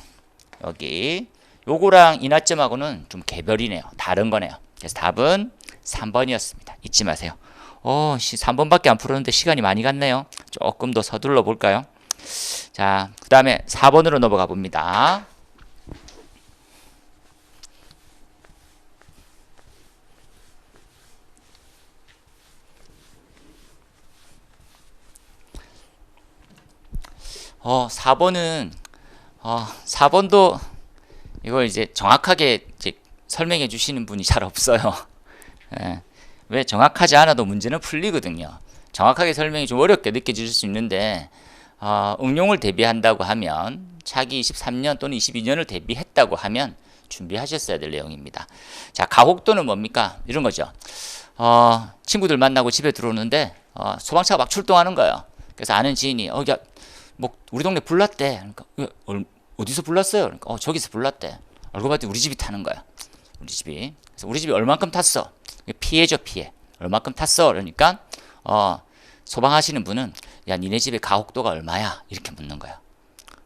여기. 요거랑 인하점하고는 좀 개별이네요. 다른 거네요. 그래서 답은 3번이었습니다. 잊지 마세요. 3번밖에 안 풀었는데 시간이 많이 갔네요. 조금 더 서둘러 볼까요? 자, 그 다음에 4번으로 넘어가 봅니다. 어, 4번은 4번도 이걸 이제 정확하게 이제 설명해 주시는 분이 잘 없어요. 예. 왜 정확하지 않아도 문제는 풀리거든요. 정확하게 설명이 좀 어렵게 느껴질 수 있는데 응용을 대비한다고 하면 차기 23년 또는 22년을 대비했다고 하면 준비하셨어야 될 내용입니다. 자, 가곡도는 뭡니까? 이런 거죠. 친구들 만나고 집에 들어오는데 소방차가 막 출동하는 거예요. 그래서 아는 지인이 야, 뭐 우리 동네 불났대. 그러니까 어디서 불났어요? 그러니까 저기서 불났대. 알고 봤더니 우리 집이 타는 거야. 우리 집이. 그래서 우리 집이 얼만큼 탔어? 피해죠, 피해. 얼만큼 탔어? 그러니까 소방하시는 분은 야, 니네 집의 가옥도가 얼마야? 이렇게 묻는 거야.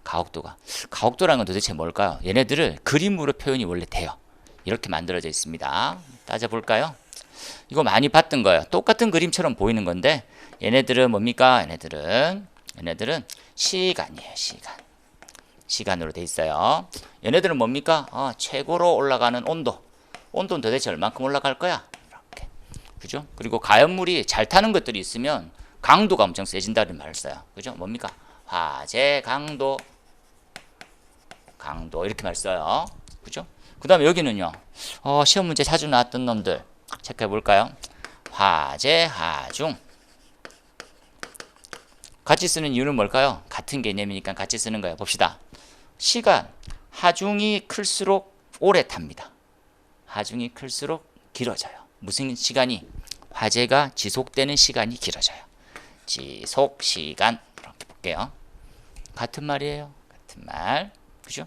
가옥도가. 가옥도라는 건 도대체 뭘까요? 얘네들을 그림으로 표현이 원래 돼요. 이렇게 만들어져 있습니다. 따져볼까요? 이거 많이 봤던 거예요. 똑같은 그림처럼 보이는 건데 얘네들은 뭡니까? 얘네들은 시간이에요. 시간으로 돼 있어요. 얘네들은 뭡니까? 최고로 올라가는 온도. 온도는 도대체 얼만큼 올라갈 거야? 이렇게. 그죠? 그리고 가연물이 잘 타는 것들이 있으면 강도가 엄청 세진다는 말을 써요. 그죠? 뭡니까? 화재 강도 이렇게 말 써요. 그죠? 그 다음에 여기는요. 시험 문제 자주 나왔던 놈들 체크해 볼까요? 화재 하중. 같이 쓰는 이유는 뭘까요? 같은 개념이니까 같이 쓰는 거예요. 봅시다. 시간. 하중이 클수록 오래 탑니다. 하중이 클수록 길어져요. 무슨 시간이? 화재가 지속되는 시간이 길어져요. 지속 시간. 이렇게 볼게요. 같은 말이에요. 같은 말. 그죠?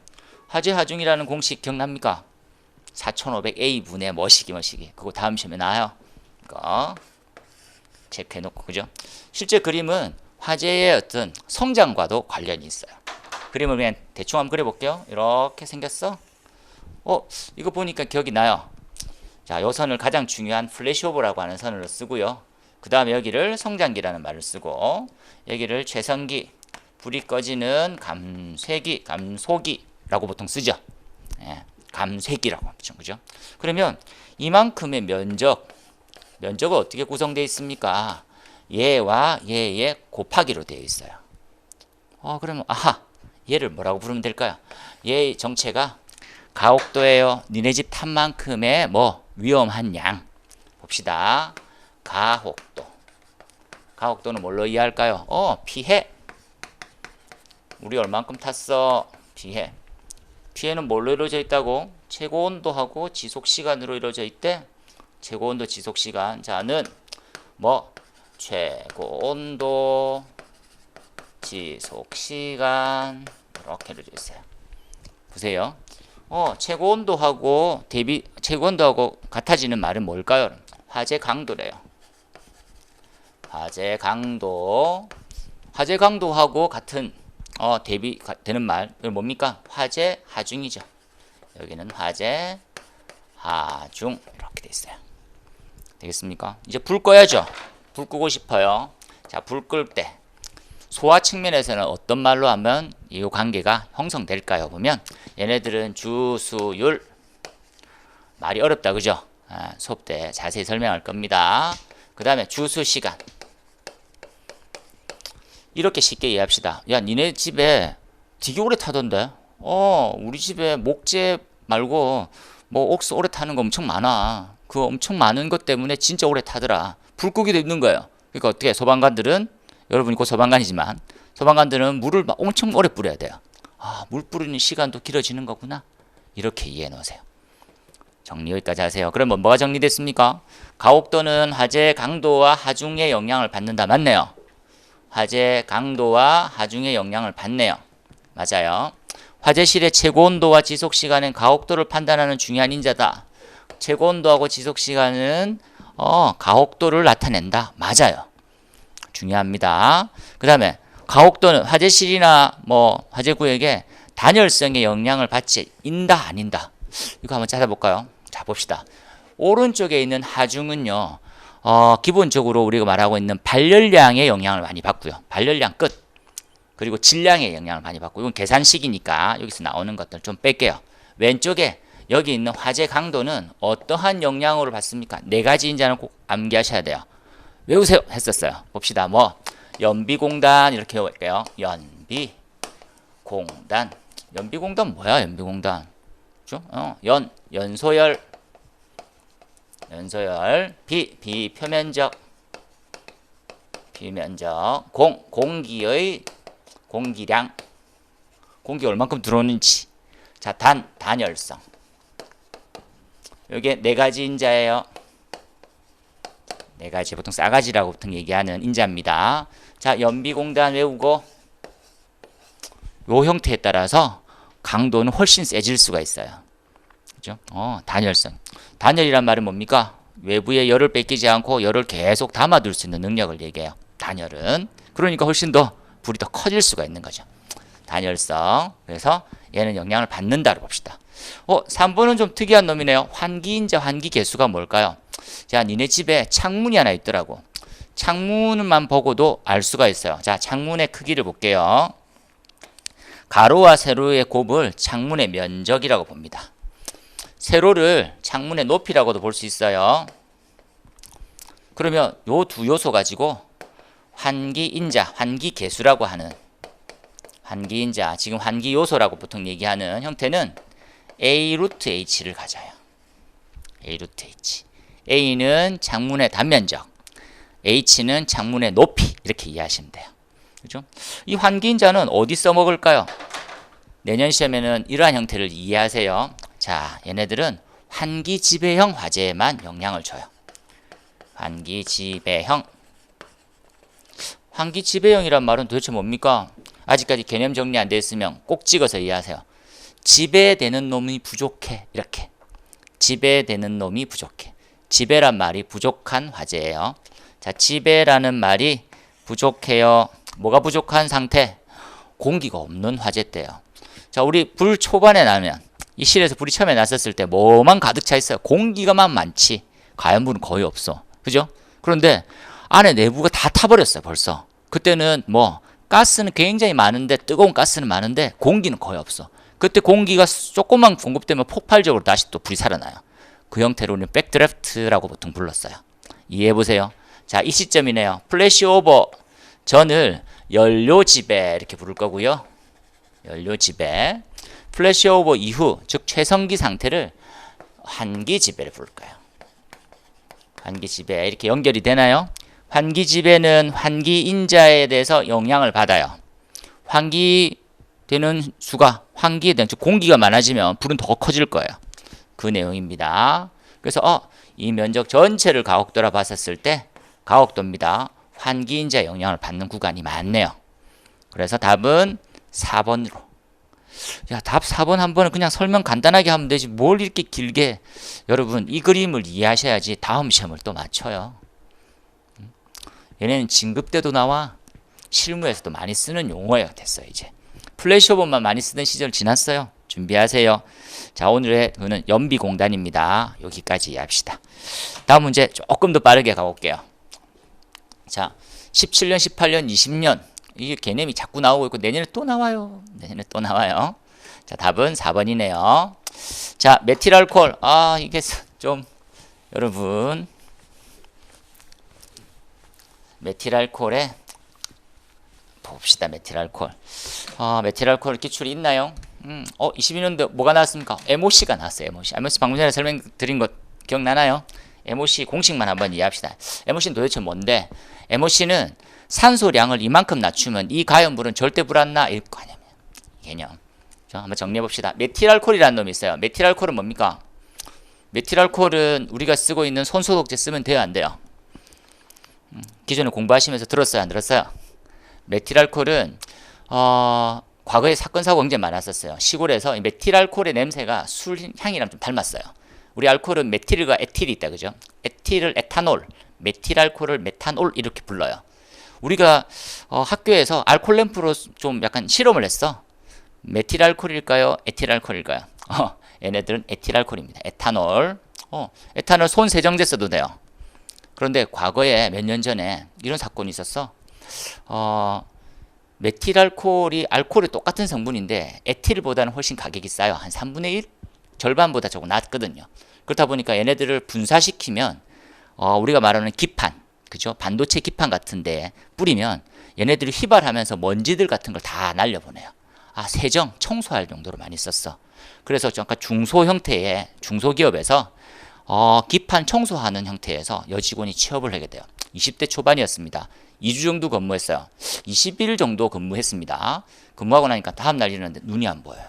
화재 하중이라는 공식 기억납니까? 4500A분의 뭐시기. 그거 다음 시험에 나와요. 이거 체크해 놓고. 그죠? 실제 그림은 화재의 어떤 성장과도 관련이 있어요. 그림을 그냥 대충 한번 그려볼게요. 이렇게 생겼어. 이거 보니까 기억이 나요. 자, 요 선을 가장 중요한 플래시오버라고 하는 선으로 쓰고요. 그 다음에 여기를 성장기라는 말을 쓰고, 여기를 최성기, 불이 꺼지는 감소기라고 보통 쓰죠. 예, 감쇄기라고 하죠. 그죠? 그러면 이만큼의 면적은 어떻게 구성되어 있습니까? 얘와 얘의 곱하기로 되어 있어요. 그러면 얘를 뭐라고 부르면 될까요? 얘의 정체가 가옥도예요. 니네 집 탄 만큼의 위험한 양. 봅시다. 가옥도는 뭘로 이해할까요? 피해. 우리 얼만큼 탔어? 피해. 피해는 뭘로 이루어져 있다고? 최고온도하고 지속시간으로 이루어져 있대. 최고온도 지속시간. 자는 최고온도 지속시간 이렇게 이루어져 있어요. 보세요. 최고온도하고 최고온도하고 같아지는 말은 뭘까요? 화재 강도래요. 화재 강도하고 같은 대비되는 말 뭡니까? 화재 하중이죠. 여기는 화재 하중 이렇게 돼 있어요. 되겠습니까? 이제 불 꺼야죠. 불 끄고 싶어요. 자, 불 끌 때 소화 측면에서는 어떤 말로 하면 이 관계가 형성될까요? 보면 얘네들은 주수율. 말이 어렵다, 그죠? 수업 때 자세히 설명할 겁니다. 그 다음에 주수시간. 이렇게 쉽게 이해합시다. 야, 니네 집에 되게 오래 타던데? 우리 집에 목재 말고 옥스 오래 타는 거 엄청 많아. 그 엄청 많은 것 때문에 진짜 오래 타더라. 불 끄기도 있는 거예요. 그러니까 어떻게 소방관들은, 여러분이 곧 소방관이지만 소방관들은 물을 막 엄청 오래 뿌려야 돼요. 물 뿌리는 시간도 길어지는 거구나. 이렇게 이해해 놓으세요. 정리 여기까지 하세요. 그러면 뭐가 정리됐습니까? 가옥도는 화재 강도와 하중의 영향을 받는다. 맞네요. 화재 강도와 하중의 영향을 받네요. 맞아요. 화재실의 최고온도와 지속시간은 가옥도를 판단하는 중요한 인자다. 최고온도하고 지속시간은 가옥도를 나타낸다. 맞아요. 중요합니다. 그 다음에 가옥도는 화재실이나 화재구역에 단열성의 영향을 받지 인다 아닌다. 이거 한번 찾아볼까요? 자, 봅시다. 오른쪽에 있는 하중은요, 기본적으로 우리가 말하고 있는 발열량의 영향을 많이 받고요. 발열량 끝. 그리고 질량의 영향을 많이 받고, 이건 계산식이니까 여기서 나오는 것들 좀 뺄게요. 왼쪽에 여기 있는 화재 강도는 어떠한 영향으로 받습니까? 네 가지 인자는 꼭 암기하셔야 돼요. 외우세요 했었어요. 봅시다. 연비공단 이렇게 외울게요. 연비공단 뭐야? 연비공단. 그죠? 연소열, 비표면적, 공기의 공기량, 공기 얼만큼 들어오는지. 자, 단열성. 이게 네 가지 인자예요. 네 가지, 보통 싸가지라고 보통 얘기하는 인자입니다. 자, 연비공단 외우고, 요 형태에 따라서 강도는 훨씬 세질 수가 있어요. 그죠? 단열성. 단열이란 말은 뭡니까? 외부의 열을 뺏기지 않고 열을 계속 담아둘 수 있는 능력을 얘기해요. 단열은. 그러니까 훨씬 더 불이 더 커질 수가 있는 거죠. 단열성. 그래서 얘는 영향을 받는다로 봅시다. 3번은 좀 특이한 놈이네요. 환기인자 환기계수가 뭘까요? 자, 니네 집에 창문이 하나 있더라고. 창문만 보고도 알 수가 있어요. 자, 창문의 크기를 볼게요. 가로와 세로의 곱을 창문의 면적이라고 봅니다. 세로를 창문의 높이라고도 볼 수 있어요. 그러면 요 두 요소 가지고 환기인자, 환기계수라고 하는 환기인자, 지금 환기요소라고 보통 얘기하는 형태는 A 루트 H를 가져요. A 루트 H. A는 창문의 단면적, H는 창문의 높이, 이렇게 이해하시면 돼요. 그죠? 이 환기인자는 어디 써먹을까요? 내년 시험에는 이러한 형태를 이해하세요. 자, 얘네들은 환기지배형 화재에만 영향을 줘요. 환기지배형. 환기지배형이란 말은 도대체 뭡니까? 아직까지 개념 정리 안 되어 있으면 꼭 찍어서 이해하세요. 지배되는 놈이 부족해. 이렇게. 지배되는 놈이 부족해. 지배란 말이 부족한 화재예요. 자, 지배라는 말이 부족해요. 뭐가 부족한 상태? 공기가 없는 화재 때요. 자, 우리 불 초반에 나면 이 실에서 불이 처음에 났었을 때 뭐만 가득 차 있어요. 공기가만 많지. 가연불은 거의 없어. 그죠? 그런데 안에 내부가 다 타버렸어요. 벌써. 그때는 뭐 가스는 굉장히 많은데, 뜨거운 가스는 많은데 공기는 거의 없어. 그때 공기가 조금만 공급되면 폭발적으로 다시 또 불이 살아나요. 그 형태로 우리는 백드래프트라고 보통 불렀어요. 이해해보세요. 자, 이 시점이네요. 플래시오버 전을 연료지배 이렇게 부를 거고요. 연료지배. 플래시오버 이후, 즉 최성기 상태를 환기지배를 부를 거예요. 환기지배 이렇게 연결이 되나요? 환기지배는 환기인자에 대해서 영향을 받아요. 환기되는 수가, 환기된, 즉 공기가 많아지면 불은 더 커질 거예요. 그 내용입니다. 그래서 이 면적 전체를 가옥도라 봤었을 때 가옥도입니다. 환기인자 영향을 받는 구간이 많네요. 그래서 답은 4번으로. 야, 답 4번 한 번은 그냥 설명 간단하게 하면 되지 뭘 이렇게 길게. 여러분, 이 그림을 이해하셔야지 다음 시험을 또 맞춰요. 얘네는 진급 때도 나와, 실무에서도 많이 쓰는 용어가 됐어요. 이제 플래시오버만 많이 쓰던 시절 지났어요. 준비하세요. 자, 오늘의 그는 연비공단입니다. 여기까지 이해합시다. 다음 문제 조금 더 빠르게 가볼게요. 자, 17년, 18년, 20년 이게 개념이 자꾸 나오고 있고 내년에 또 나와요. 내년에 또 나와요. 자, 답은 4번이네요. 자, 메틸알코올. 이게 좀 여러분 메틸알코올에 봅시다. 메틸알코올. 메틸알코올 기출이 있나요? 22년도 뭐가 나왔습니까? MOC가 나왔어요. MOC 방금 전에 설명드린 것 기억나나요? MOC 공식만 한번 이해합시다. MOC는 도대체 뭔데? MOC는 산소량을 이만큼 낮추면 이 가연불은 절대 불 안 나. 이거 아니면 개념. 자, 한번 정리해 봅시다. 메틸알코올이라는 놈이 있어요. 메틸알코올은 뭡니까? 메틸알코올은 우리가 쓰고 있는 손소독제 쓰면 돼요, 안 돼요? 기존에 공부하시면서 들었어요, 안 들었어요? 메틸알코올은 과거에 사건 사고 굉장히 많았었어요. 시골에서 이 메틸알코올의 냄새가 술 향이랑 좀 닮았어요. 우리 알코올은 메틸과 에틸이 있다, 그죠? 에틸을 에탄올, 메틸알코올을 메탄올 이렇게 불러요. 우리가 학교에서 알코올 램프로 좀 약간 실험을 했어. 메틸알코올일까요? 에틸알코올일까요? 얘네들은 에틸알코올입니다. 에탄올. 에탄올 손 세정제 써도 돼요. 그런데 과거에 몇 년 전에 이런 사건이 있었어. 메틸알코올이 알코올이 똑같은 성분인데 에틸보다는 훨씬 가격이 싸요. 한 3분의 1? 절반보다 조금 낮거든요. 그렇다 보니까 얘네들을 분사시키면 우리가 말하는 기판, 그죠? 반도체 기판 같은데 뿌리면 얘네들이 휘발하면서 먼지들 같은 걸 다 날려보내요. 세정, 청소할 정도로 많이 썼어. 그래서 약간 중소 형태의 중소기업에서 기판 청소하는 형태에서 여직원이 취업을 하게 돼요. 20대 초반이었습니다. 2주 정도 근무했어요. 20일 정도 근무했습니다. 근무하고 나니까 다음날 일어났는데 눈이 안 보여요.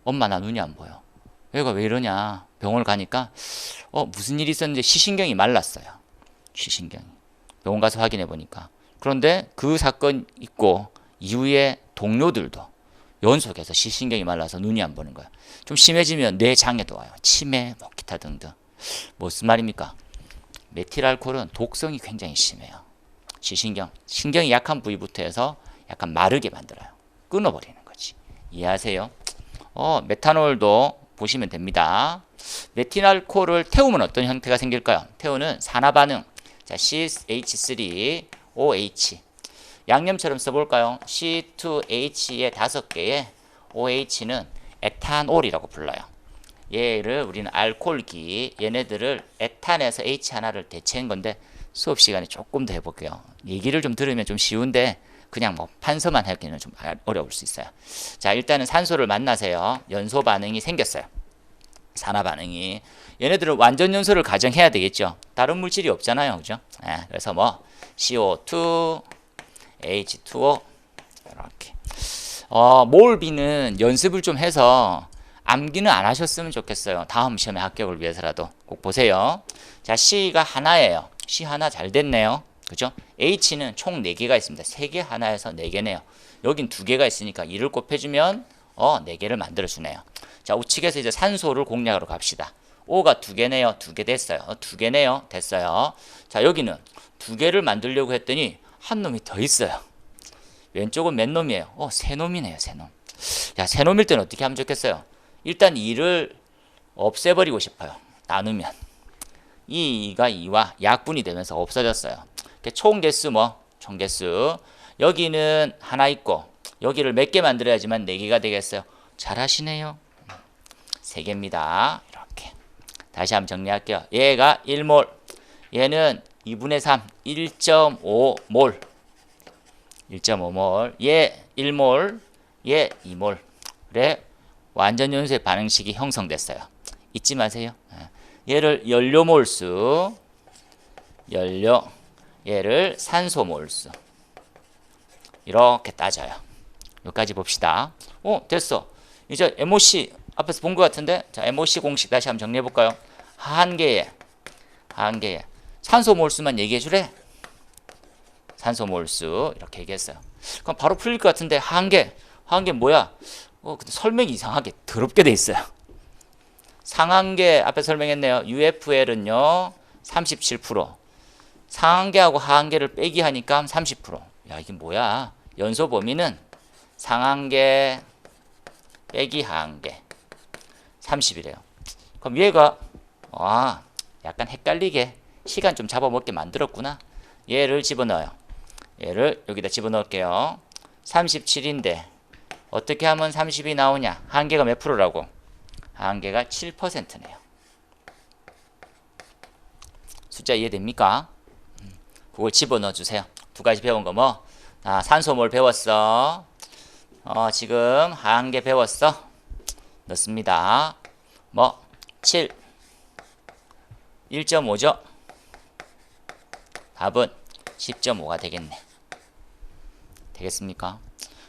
엄마, 나 눈이 안 보여. 얘가 왜 이러냐. 병원을 가니까 무슨 일이 있었는지 시신경이 말랐어요. 시신경이. 병원 가서 확인해 보니까. 그런데 그 사건 있고 이후에 동료들도 연속해서 시신경이 말라서 눈이 안 보는 거야. 좀 심해지면 뇌장애도 와요. 치매, 뭐 기타 등등. 무슨 말입니까? 메틸알코올은 독성이 굉장히 심해요. 시신경, 신경이 약한 부위부터 해서 약간 마르게 만들어요. 끊어버리는 거지. 이해하세요? 메탄올도 보시면 됩니다. 메틸알코올을 태우면 어떤 형태가 생길까요? 태우는 산화반응. 자, CH3OH. 양념처럼 써볼까요? C2H의 5개의 OH는 에탄올이라고 불러요. 얘를 우리는 알코올기, 얘네들을 에탄에서 H 하나를 대체한 건데 수업 시간에 조금 더 해볼게요. 얘기를 좀 들으면 좀 쉬운데 그냥 뭐 판서만 하기는 좀 어려울 수 있어요. 자, 일단은 산소를 만나세요. 연소 반응이 생겼어요. 산화 반응이. 얘네들은 완전 연소를 가정해야 되겠죠. 다른 물질이 없잖아요. 그죠? 그래서 뭐 CO2, H2O 이렇게. 몰비는 연습을 좀 해서 암기는 안 하셨으면 좋겠어요. 다음 시험에 합격을 위해서라도 꼭 보세요. 자, C가 하나예요. C 하나 잘 됐네요. 그죠? H는 총 4개가 있습니다. 3개 하나에서 4개네요. 여긴 2개가 있으니까 2를 곱해주면 4개를 만들어주네요. 자, 우측에서 이제 산소를 공략으로 갑시다. O가 2개네요. 2개 됐어요. 2개네요. 됐어요. 자, 여기는 2개를 만들려고 했더니 한 놈이 더 있어요. 왼쪽은 몇 놈이에요? 3놈이네요. 3놈. 야, 3놈일 때는 어떻게 하면 좋겠어요? 일단 2를 없애버리고 싶어요. 나누면. 2가 2와 약분이 되면서 없어졌어요. 총 개수 총 개수. 여기는 하나 있고 여기를 몇 개 만들어야지만 4개가 되겠어요. 잘하시네요. 3개입니다. 이렇게. 다시 한번 정리할게요. 얘가 1몰. 얘는 2분의 3, 1.5몰. 1.5몰. 얘 1몰. 얘 2몰.의 완전 연소의 반응식이 형성됐어요. 잊지 마세요. 얘를 연료 몰수, 연료, 얘를 산소 몰수. 이렇게 따져요. 여기까지 봅시다. 됐어. 이제 MOC 앞에서 본 것 같은데, 자, MOC 공식 다시 한번 정리해 볼까요? 한개에 산소 몰수만 얘기해 주래. 산소 몰수 이렇게 얘기했어요. 그럼 바로 풀릴 것 같은데 한개 뭐야? 근데 설명이 이상하게 더럽게 돼 있어요. 상한계 앞에 설명했네요. UFL은요 37%. 상한계하고 하한계를 빼기 하니까 30%. 야, 이게 뭐야? 연소 범위는 상한계 빼기 하한계 30이래요. 그럼 얘가 약간 헷갈리게 시간 좀 잡아먹게 만들었구나. 얘를 집어넣어요. 얘를 여기다 집어넣을게요. 37인데 어떻게 하면 30이 나오냐? 한계가 몇 프로라고? 한계가 7%네요. 숫자 이해됩니까? 그걸 집어넣어 주세요. 2가지 배운 거 산소몰 배웠어. 지금 한계 배웠어. 넣습니다. 7 1.5죠. 답은 10.5가 되겠네. 되겠습니까?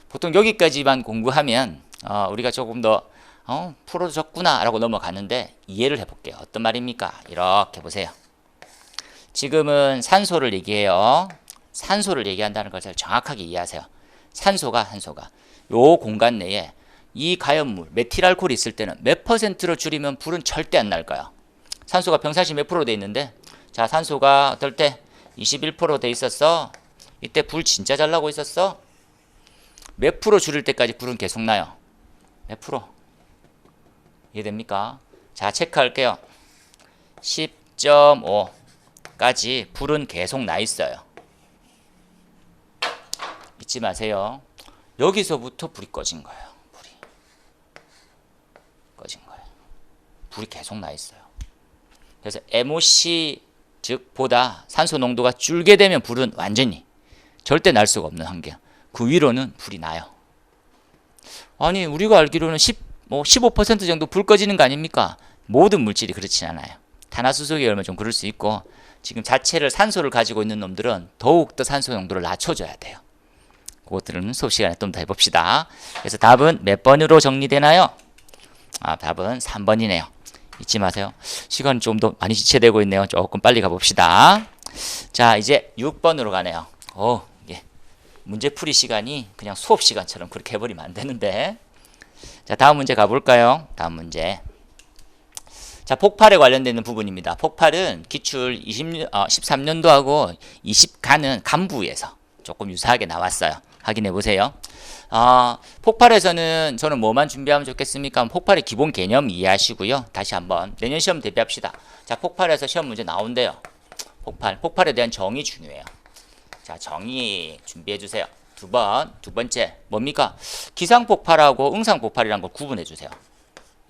보통 여기까지만 공부하면 우리가 조금 더 풀어줬구나 라고 넘어가는데 이해를 해볼게요. 어떤 말입니까? 이렇게 보세요. 지금은 산소를 얘기해요. 산소를 얘기한다는 것을 정확하게 이해하세요. 산소가 요 공간 내에 이 가연물 메틸알코올이 있을 때는 몇 %로 줄이면 불은 절대 안 날까요? 산소가 평상시 몇 프로 돼 있는데, 자, 산소가 어떨 때 21% 돼 있었어. 이때 불 진짜 잘 나고 있었어. 몇 프로 줄일 때까지 불은 계속 나요? 몇 프로? 이해됩니까? 자, 체크할게요. 10.5까지 불은 계속 나 있어요. 잊지 마세요. 여기서부터 불이 꺼진 거예요. 불이 꺼진 거예요. 불이 계속 나 있어요. 그래서 MOC 즉 보다 산소 농도가 줄게 되면 불은 완전히 절대 날 수가 없는 환경. 그 위로는 불이 나요. 아니, 우리가 알기로는 15% 정도 불 꺼지는 거 아닙니까? 모든 물질이 그렇진 않아요. 탄화수소에 열면 좀 그럴 수 있고, 지금 자체를 산소를 가지고 있는 놈들은 더욱더 산소 농도를 낮춰줘야 돼요. 그것들은 수업 시간에 좀 더 해봅시다. 그래서 답은 몇 번으로 정리되나요? 답은 3번이네요. 잊지 마세요. 시간이 좀 더 많이 지체되고 있네요. 조금 빨리 가봅시다. 자, 이제 6번으로 가네요. 이게 문제풀이 시간이 그냥 수업 시간처럼 그렇게 해버리면 안 되는데, 자, 다음 문제 가볼까요? 다음 문제. 자, 폭발에 관련되는 부분입니다. 폭발은 기출 13년도하고 20간은 간부에서 조금 유사하게 나왔어요. 확인해 보세요. 폭발에서는 저는 뭐만 준비하면 좋겠습니까? 폭발의 기본 개념 이해하시고요. 다시 한번 내년 시험 대비합시다. 자, 폭발에서 시험 문제 나온대요. 폭발에 대한 정의 중요해요. 자, 정의 준비해 주세요. 두 번째 뭡니까? 기상폭발하고 응상폭발이라는 걸 구분해 주세요.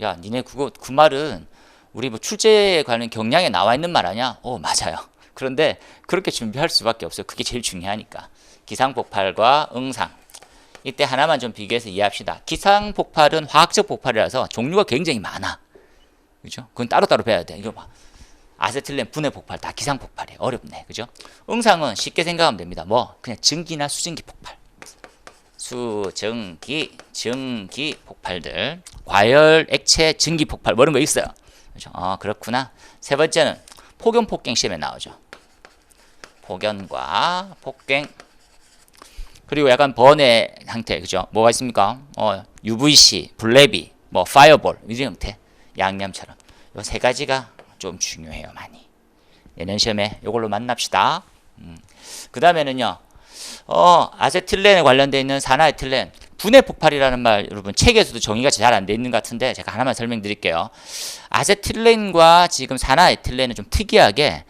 야, 니네 그 말은 우리 뭐 출제에 관련 경량에 나와 있는 말 아니야? 맞아요. 그런데 그렇게 준비할 수밖에 없어요. 그게 제일 중요하니까. 기상폭발과 응상. 이때 하나만 좀 비교해서 이해합시다. 기상폭발은 화학적 폭발이라서 종류가 굉장히 많아. 그죠? 그건 따로따로 배워야 돼. 이거 봐. 아세틸렌 분해 폭발 다 기상폭발이에요. 어렵네. 그죠? 응상은 쉽게 생각하면 됩니다. 그냥 증기나 수증기 폭발. 증기 폭발들. 과열, 액체, 증기 폭발. 뭐 이런 거 있어요. 그죠? 그렇구나. 세 번째는 폭염, 폭갱 시험에 나오죠. 폭염과 폭갱. 그리고 약간 번외 형태. 그죠? 뭐가 있습니까? UVC, 블레비, 파이어볼. 이런 형태. 양념처럼. 요 세 가지가 좀 중요해요, 많이. 내년 시험에 이걸로 만납시다. 그 다음에는요, 아세틸렌에 관련되어 있는 산화에틸렌, 분해 폭발이라는 말, 여러분, 책에서도 정의가 잘 안 돼 있는 것 같은데, 제가 하나만 설명드릴게요. 아세틸렌과 지금 산화에틸렌은 좀 특이하게,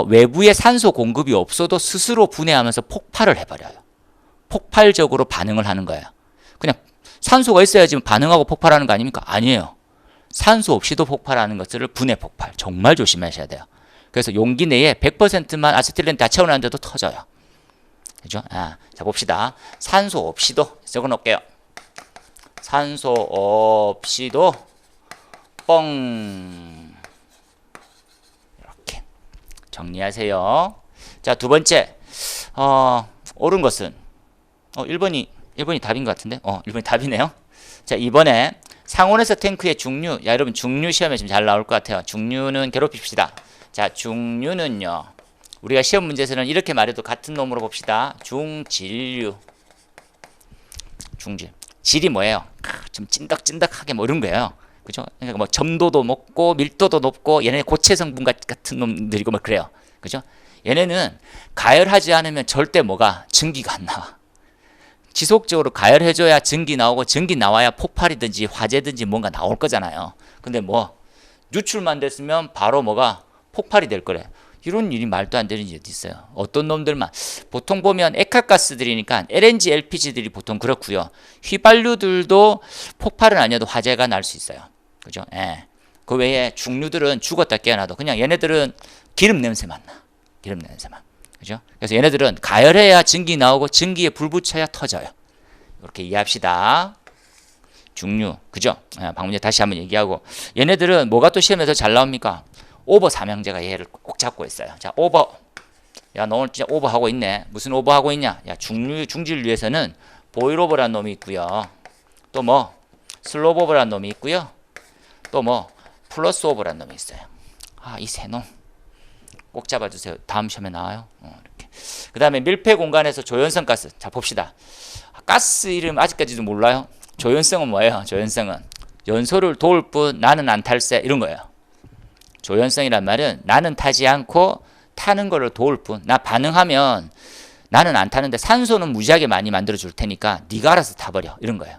외부의 산소 공급이 없어도 스스로 분해하면서 폭발을 해버려요. 폭발적으로 반응을 하는 거예요. 그냥 산소가 있어야지 반응하고 폭발하는 거 아닙니까? 아니에요. 산소 없이도 폭발하는 것들을 분해 폭발. 정말 조심하셔야 돼요. 그래서 용기 내에 100%만 아세틸렌 다 채워놨는데도 터져요. 그죠? 자, 봅시다. 산소 없이도 적어 놓을게요. 산소 없이도 뻥. 이렇게 정리하세요. 자, 두 번째. 옳은 것은 1번이 답인 것 같은데? 1번이 답이네요. 자, 이번에 상온에서 탱크의 중류. 야, 여러분, 중류 시험에 좀 잘 나올 것 같아요. 중류는 괴롭힙시다. 자, 중류는요. 우리가 시험 문제에서는 이렇게 말해도 같은 놈으로 봅시다. 중질류. 중질. 질이 뭐예요? 좀 찐득찐득하게 뭐 이런 거예요. 그죠? 그러니까 뭐 점도도 높고 밀도도 높고 얘네 고체 성분 같은 놈들이고 뭐 그래요. 그죠? 얘네는 가열하지 않으면 절대 증기가 안 나와. 지속적으로 가열해줘야 증기 나오고 증기 나와야 폭발이든지 화재든지 뭔가 나올 거잖아요. 근데 유출만 됐으면 바로 폭발이 될 거래. 이런 일이 말도 안 되는 일이 어디 있어요. 어떤 놈들만 보통 보면 액화가스들이니까 LNG, LPG들이 보통 그렇고요. 휘발유들도 폭발은 아니어도 화재가 날 수 있어요. 그죠? 예. 그 외에 중류들은 죽었다 깨어나도 그냥 얘네들은 기름 냄새만 나. 기름 냄새만. 그죠? 그래서 얘네들은 가열해야 증기 나오고 증기에 불 붙여야 터져요. 이렇게 이해합시다. 중류. 그죠? 방금 전에 다시 한번 얘기하고. 얘네들은 뭐가 또 시험에서 잘 나옵니까? 오버 삼형제가 얘를 꼭 잡고 있어요. 자, 오버. 야, 너 오늘 진짜 오버하고 있네. 무슨 오버하고 있냐? 야, 중질류에서는 보일오버라는 놈이 있고요. 또 슬로브오버라는 놈이 있고요. 또 플러스 오버라는 놈이 있어요. 이 세 놈. 꼭 잡아주세요. 다음 시험에 나와요. 이렇게. 그 다음에 밀폐 공간에서 조연성 가스. 자, 봅시다. 가스 이름 아직까지도 몰라요. 조연성은 뭐예요? 조연성은 연소를 도울 뿐 나는 안 탈세 이런 거예요. 조연성이란 말은 나는 타지 않고 타는 거를 도울 뿐. 나 반응하면 나는 안 타는데 산소는 무지하게 많이 만들어 줄 테니까 네가 알아서 타버려 이런 거예요.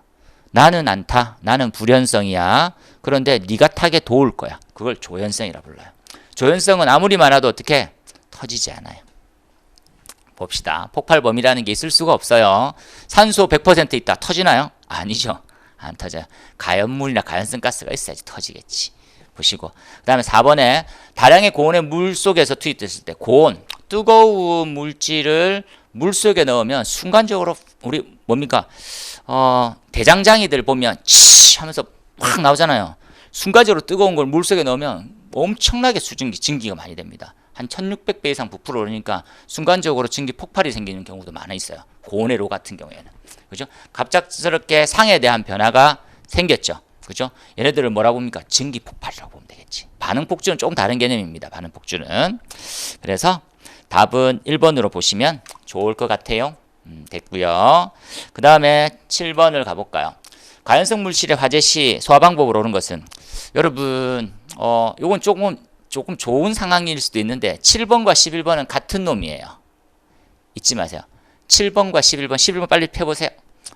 나는 안 타. 나는 불연성이야. 그런데 네가 타게 도울 거야. 그걸 조연성이라 불러요. 조연성은 아무리 많아도 어떻게 터지지 않아요. 봅시다. 폭발범위라는 게 있을 수가 없어요. 산소 100% 있다. 터지나요? 아니죠. 안 터져요. 가연물이나 가연성 가스가 있어야지 터지겠지. 보시고. 그 다음에 4번에 다량의 고온의 물 속에서 투입됐을 때 고온, 뜨거운 물질을 물 속에 넣으면 순간적으로 우리 뭡니까? 대장장이들 보면 치 하면서 확 나오잖아요. 순간적으로 뜨거운 걸 물 속에 넣으면 엄청나게 증기가 많이 됩니다. 한 1600배 이상 부풀어 오르니까 순간적으로 증기 폭발이 생기는 경우도 많아 있어요. 고온의 로 같은 경우에는. 그죠? 갑작스럽게 상에 대한 변화가 생겼죠. 그죠? 얘네들을 뭐라고 봅니까? 증기 폭발이라고 보면 되겠지. 반응 폭주는 조금 다른 개념입니다. 반응 폭주는. 그래서 답은 1번으로 보시면 좋을 것 같아요. 됐고요. 그 다음에 7번을 가볼까요? 가연성 물질의 화재 시 소화 방법으로 오는 것은 여러분 요건 조금 좋은 상황일 수도 있는데 7번과 11번은 같은 놈이에요. 잊지 마세요. 7번과 11번 빨리 펴보세요.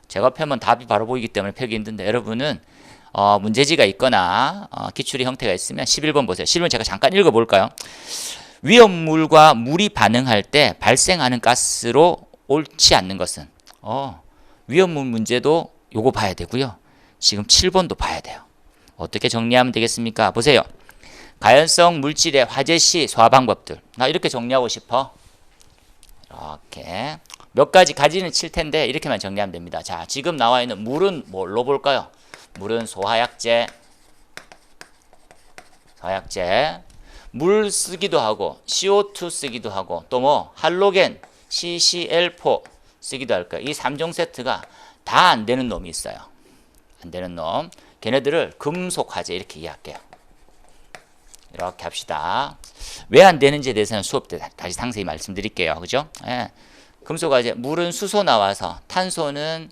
제가 펴면 답이 바로 보이기 때문에 펴기 힘든데 여러분은 문제지가 있거나 기출의 형태가 있으면 11번 보세요. 11번 제가 잠깐 읽어볼까요? 위험물과 물이 반응할 때 발생하는 가스로 옳지 않는 것은 위험물 문제도 요거 봐야 되고요. 지금 7번도 봐야 돼요. 어떻게 정리하면 되겠습니까? 보세요. 가연성 물질의 화재 시 소화 방법들. 나 이렇게 정리하고 싶어. 이렇게 몇 가지는 칠 텐데 이렇게만 정리하면 됩니다. 자, 지금 나와 있는 물은 뭘로 볼까요? 물은 소화약제, 물 쓰기도 하고 CO2 쓰기도 하고 또 뭐 할로겐, CCl4 쓰기도 할 거예요. 이 3종 세트가 다 안 되는 놈이 있어요. 안 되는 놈. 걔네들을 금속 화재 이렇게 이해할게요. 이렇게 합시다. 왜 안 되는지에 대해서는 수업 때 다시 상세히 말씀드릴게요. 그죠? 예. 금속 화재, 물은 수소 나와서 탄소는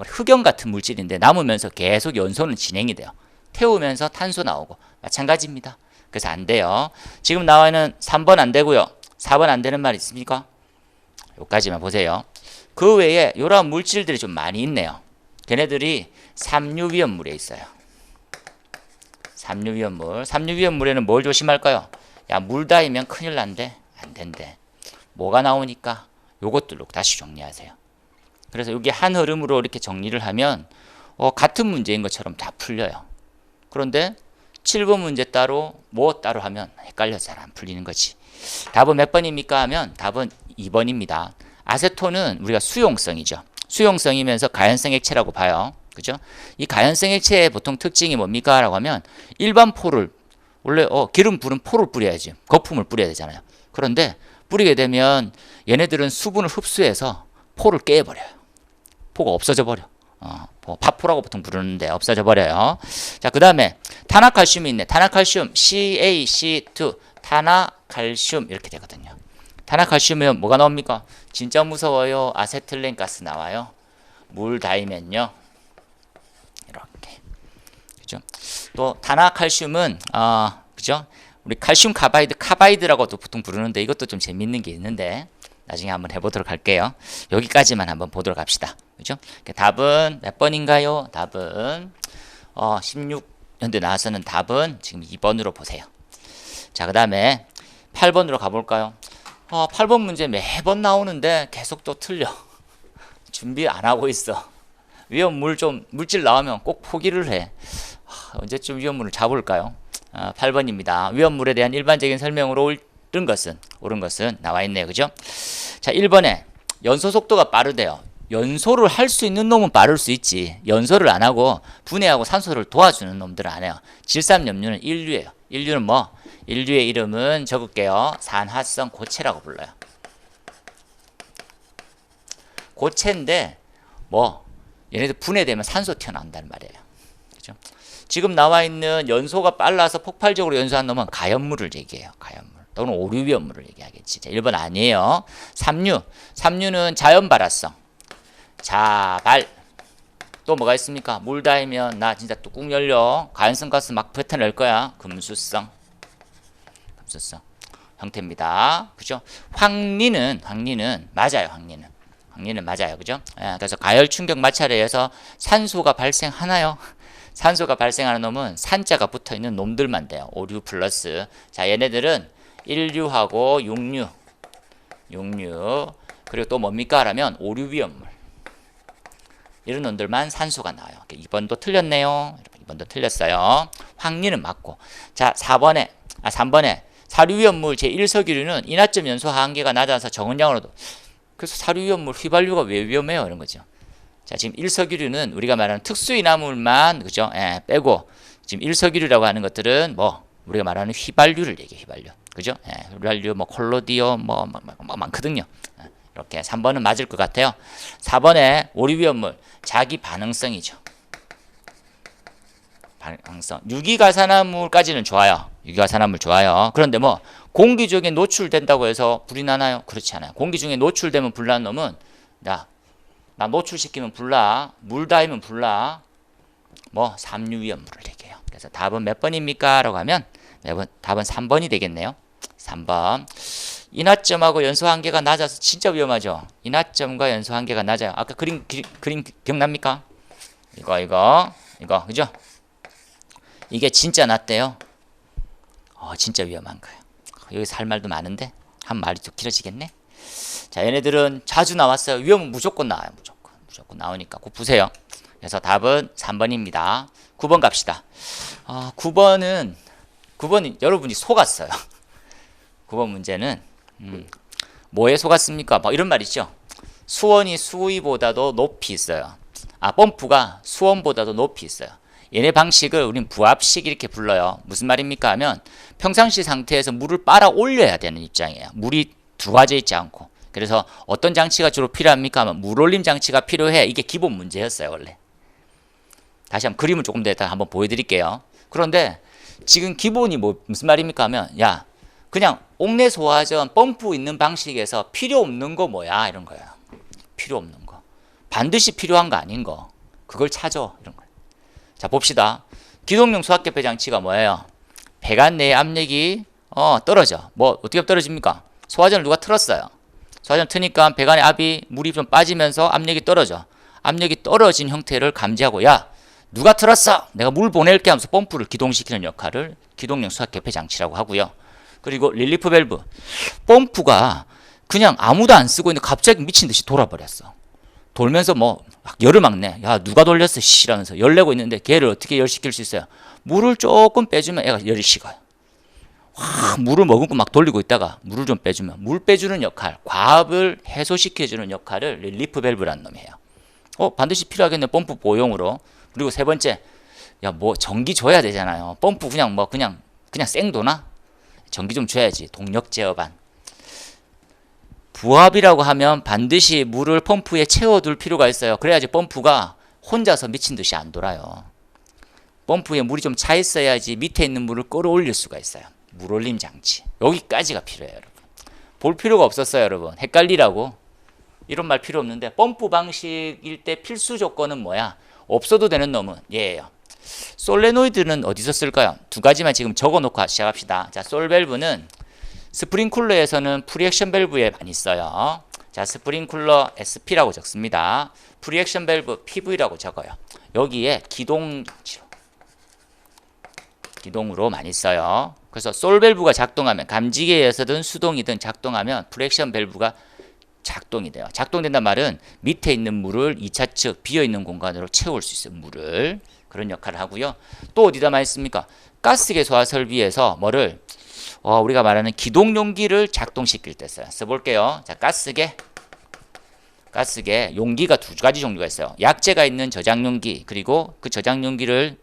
흑연 같은 물질인데 남으면서 계속 연소는 진행이 돼요. 태우면서 탄소 나오고 마찬가지입니다. 그래서 안 돼요. 지금 나와 있는 3번 안 되고요. 4번 안 되는 말 있습니까? 여기까지만 보세요. 그 외에 이런 물질들이 좀 많이 있네요. 걔네들이 삼류위험물에 있어요. 삼류위험물에는 뭘 조심할까요? 야, 물 닿으면 큰일 난대. 안 된대. 뭐가 나오니까 요것들로 다시 정리하세요. 그래서 여기 한 흐름으로 이렇게 정리를 하면 같은 문제인 것처럼 다 풀려요. 그런데 7번 문제 따로 따로 하면 헷갈려서 잘 안 풀리는 거지. 답은 몇 번입니까 하면 답은 2번입니다. 아세톤은 우리가 수용성이죠. 수용성이면서 가연성 액체라고 봐요. 그죠? 이 가연성 액체의 보통 특징이 뭡니까? 라고 하면 일반 포를 원래 기름 부른 포를 뿌려야지. 거품을 뿌려야 되잖아요. 그런데 뿌리게 되면 얘네들은 수분을 흡수해서 포를 깨버려요. 포가 없어져 버려. 파포라고 보통 부르는데 없어져 버려요. 자, 그 다음에 탄화칼슘이 있네. 탄화칼슘 CaC2 탄화칼슘 이렇게 되거든요. 탄화칼슘은 뭐가 나옵니까? 진짜 무서워요. 아세틸렌 가스 나와요. 물 닿으면요. 이렇게. 그죠? 또 탄화칼슘은 그죠? 우리 칼슘 카바이드라고도 보통 부르는데 이것도 좀 재밌는 게 있는데 나중에 한번 해보도록 할게요. 여기까지만 한번 보도록 합시다. 그죠? 답은 몇 번인가요? 답은 16년도에 나와서는 답은 지금 2번으로 보세요. 자, 그 다음에 8번으로 가볼까요? 8번 문제 매번 나오는데 계속 또 틀려. 준비 안 하고 있어. 물질 나오면 꼭 포기를 해. 언제쯤 위험물을 잡을까요? 8번입니다. 위험물에 대한 일반적인 설명으로 옳은 것은 나와 있네요. 그죠? 자, 1번에 연소 속도가 빠르대요. 연소를 할 수 있는 놈은 빠를 수 있지. 연소를 안 하고 분해하고 산소를 도와주는 놈들은 안 해요. 질산염류는 인류예요. 인류는 인류의 이름은 적을게요. 산화성 고체라고 불러요. 고체인데 얘네들 분해되면 산소 튀어나온단 말이에요. 그죠? 지금 나와 있는 연소가 빨라서 폭발적으로 연소한 놈은 가연물을 얘기해요. 가연물. 또는 오류위험물을 얘기하겠지. 자, 1번 아니에요. 삼류는 자연발화성. 자발. 또 뭐가 있습니까? 물 닿으면 나 진짜 뚜껑 열려. 가연성 가스 막 뱉어낼 거야. 금수성 형태입니다. 그죠? 황리는 맞아요. 황리는 맞아요. 그죠? 그래서 가열 충격 마찰에 의해서 산소가 발생하나요? 산소가 발생하는 놈은 산자가 붙어 있는 놈들만 돼요. 오류 플러스. 자, 얘네들은 1류하고 6류 그리고 또 뭡니까? 라면 오류위험물. 이런 놈들만 산소가 나와요. 2번도 틀렸네요. 2번도 틀렸어요. 황리는 맞고. 자, 3번에 사류위험물 제1석유류는 인화점 연소 한계가 낮아서 적은 양으로도. 그래서 사류위험물 휘발유가 왜 위험해요? 이런 거죠. 자, 지금 1석유류는 우리가 말하는 특수인화물만 그죠? 빼고 지금 1석유류라고 하는 것들은 우리가 말하는 휘발유를 얘기해. 휘발유. 그죠? 휘발유 콜로디움 많거든요. 이렇게 3번은 맞을 것 같아요. 4번에 오류위험물 자기 반응성이죠. 반응성. 유기가산화물까지는 좋아요. 유기가산화물 좋아요. 그런데 공기 중에 노출된다고 해서 불이 나나요? 그렇지 않아요. 공기 중에 노출되면 불나는 놈은 나 노출시키면 불나. 물 닿으면 불나. 뭐 삼류위험물을 얘기해요. 그래서 답은 몇 번입니까? 라고 하면 답은 3번이 되겠네요. 3번. 인화점하고 연소 한계가 낮아서 진짜 위험하죠. 인화점과 연소 한계가 낮아요. 아까 그림 기억납니까? 이거 그죠? 이게 진짜 낮대요. 진짜 위험한 거예요. 여기서 할 말도 많은데 한 말이 좀 길어지겠네. 자, 얘네들은 자주 나왔어요. 위험은 무조건 나와요. 무조건 나오니까 꼭 보세요. 그래서 답은 3번입니다. 9번 갑시다. 9번은 여러분이 속았어요. 9번 문제는 뭐에 속았습니까? 뭐 이런 말 있죠. 수원이 수위보다도 높이 있어요. 펌프가 수원보다도 높이 있어요. 얘네 방식을 우린 부압식 이렇게 불러요. 무슨 말입니까 하면 평상시 상태에서 물을 빨아 올려야 되는 입장이에요. 물이 들어와져 있지 않고. 그래서 어떤 장치가 주로 필요합니까 하면 물올림 장치가 필요해. 이게 기본 문제였어요 원래. 다시 한번 그림을 조금 더 한번 보여드릴게요. 그런데 지금 기본이 무슨 말입니까 하면 야 그냥 옥내 소화전 펌프 있는 방식에서 필요 없는 거 뭐야 이런 거예요. 필요 없는 거. 반드시 필요한 거 아닌 거. 그걸 찾아 이런 거예요. 자 봅시다. 기동용 수압개폐 장치가 뭐예요? 배관 내 압력이 떨어져. 뭐 어떻게 떨어집니까? 소화전을 누가 틀었어요. 소화전 트니까 배관의 압이 물이 좀 빠지면서 압력이 떨어져. 압력이 떨어진 형태를 감지하고 야 누가 틀었어? 내가 물 보낼게 하면서 펌프를 기동시키는 역할을 기동용 수압개폐 장치라고 하고요. 그리고 릴리프 밸브. 펌프가 그냥 아무도 안 쓰고 있는데 갑자기 미친 듯이 돌아버렸어. 돌면서 뭐 열을 막 내. 야 누가 돌렸어 씨라면서 열 내고 있는데 걔를 어떻게 열시킬 수 있어요? 물을 조금 빼주면 애가 열이 식어요. 물을 머금고 막 돌리고 있다가 물을 좀 빼주면 물 빼주는 역할, 과압을 해소시켜주는 역할을 릴리프 밸브라는 놈이 해요. 반드시 필요하겠네 펌프 보용으로. 그리고 세 번째, 야 뭐 전기 줘야 되잖아요. 펌프 그냥 생도나? 전기 좀 줘야지. 동력 제어반. 부압이라고 하면 반드시 물을 펌프에 채워둘 필요가 있어요. 그래야지 펌프가 혼자서 미친 듯이 안 돌아요. 펌프에 물이 좀 차 있어야지 밑에 있는 물을 끌어올릴 수가 있어요. 물올림 장치. 여기까지가 필요해요, 여러분. 볼 필요가 없었어요, 여러분. 헷갈리라고. 이런 말 필요 없는데 펌프 방식일 때 필수 조건은 뭐야? 없어도 되는 놈은 얘예요. 솔레노이드는 어디서 쓸까요? 두 가지만 지금 적어놓고 시작합시다. 자, 솔밸브는 스프링쿨러에서는 프리액션 밸브에 많이 써요. 자, 스프링쿨러 SP라고 적습니다. 프리액션 밸브 PV라고 적어요. 여기에 기동으로 많이 써요. 그래서 솔밸브가 작동하면 감지기에서든 수동이든 작동하면 프리액션 밸브가 작동이 돼요. 작동된단 말은 밑에 있는 물을 2차 측 비어있는 공간으로 채울 수 있어요. 물을. 그런 역할을 하고요. 또 어디다 많이 씁니까? 가스계 소화 설비에서 뭐를 우리가 말하는 기동용기를 작동시킬 때 써요. 써볼게요. 자, 가스계 용기가 두 가지 종류가 있어요. 약재가 있는 저장용기 그리고 그 저장용기를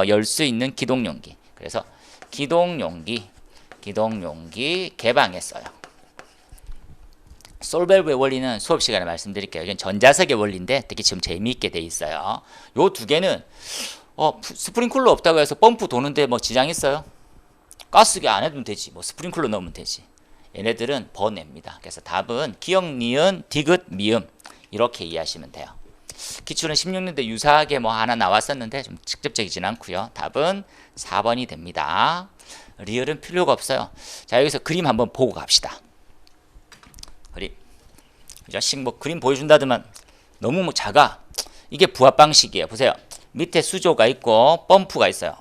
열 수 있는 기동용기. 그래서 기동용기 개방에 써요. 솔밸브의 원리는 수업 시간에 말씀드릴게요. 이건 전자석의 원리인데 되게 지금 재미있게 돼 있어요. 요 두 개는 스프링쿨러 없다고 해서 펌프 도는데 뭐 지장 있어요? 가스기 안 해도 되지. 뭐 스프링쿨러 넣으면 되지. 얘네들은 번외입니다. 그래서 답은 기역, 니은, 디귿, 미음 이렇게 이해하시면 돼요. 기출은 16년대 유사하게 뭐 하나 나왔었는데 좀 직접적이진 않고요. 답은 4번이 됩니다. 리얼은 필요가 없어요. 자, 여기서 그림 한번 보고 갑시다. 그림. 자식 뭐 그림 보여준다더만 너무 뭐 작아. 이게 부압 방식이에요. 보세요. 밑에 수조가 있고 펌프가 있어요.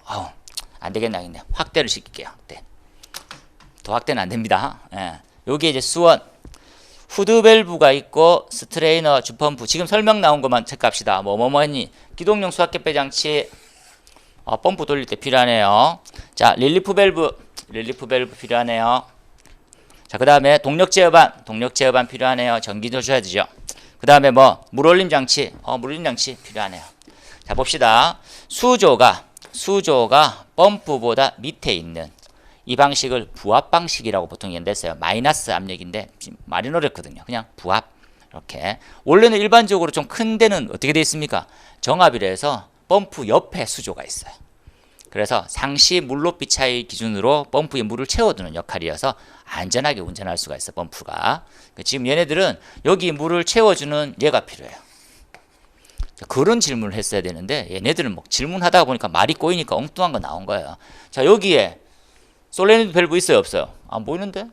안 되겠나. 확대를 시킬게요. 더 확대는 안 됩니다. 여기 이제 수원 후드 밸브가 있고 스트레이너 주펌프 지금 설명 나온 것만 체크합시다. 뭐뭐뭐니 기동용 수압개폐 장치 펌프 돌릴 때 필요하네요. 자, 릴리프 밸브 필요하네요. 자, 그 다음에 동력 제어반 필요하네요. 전기도 줘야 되죠. 그 다음에 뭐 물올림 장치 필요하네요. 자, 봅시다. 수조가 펌프보다 밑에 있는 이 방식을 부압 방식이라고 보통 연대했어요. 마이너스 압력인데 말이 어렵거든요. 그냥 부압. 이렇게. 원래는 일반적으로 좀 큰 데는 어떻게 되어 있습니까? 정압이라 해서 펌프 옆에 수조가 있어요. 그래서 상시 물높이 차이 기준으로 펌프에 물을 채워두는 역할이어서 안전하게 운전할 수가 있어 펌프가. 지금 얘네들은 여기 물을 채워주는 얘가 필요해요. 그런 질문을 했어야 되는데 얘네들은 뭐 질문하다 보니까 말이 꼬이니까 엉뚱한 거 나온 거예요. 자, 여기에 솔레노이드 밸브 있어요, 없어요? 안 보이는데?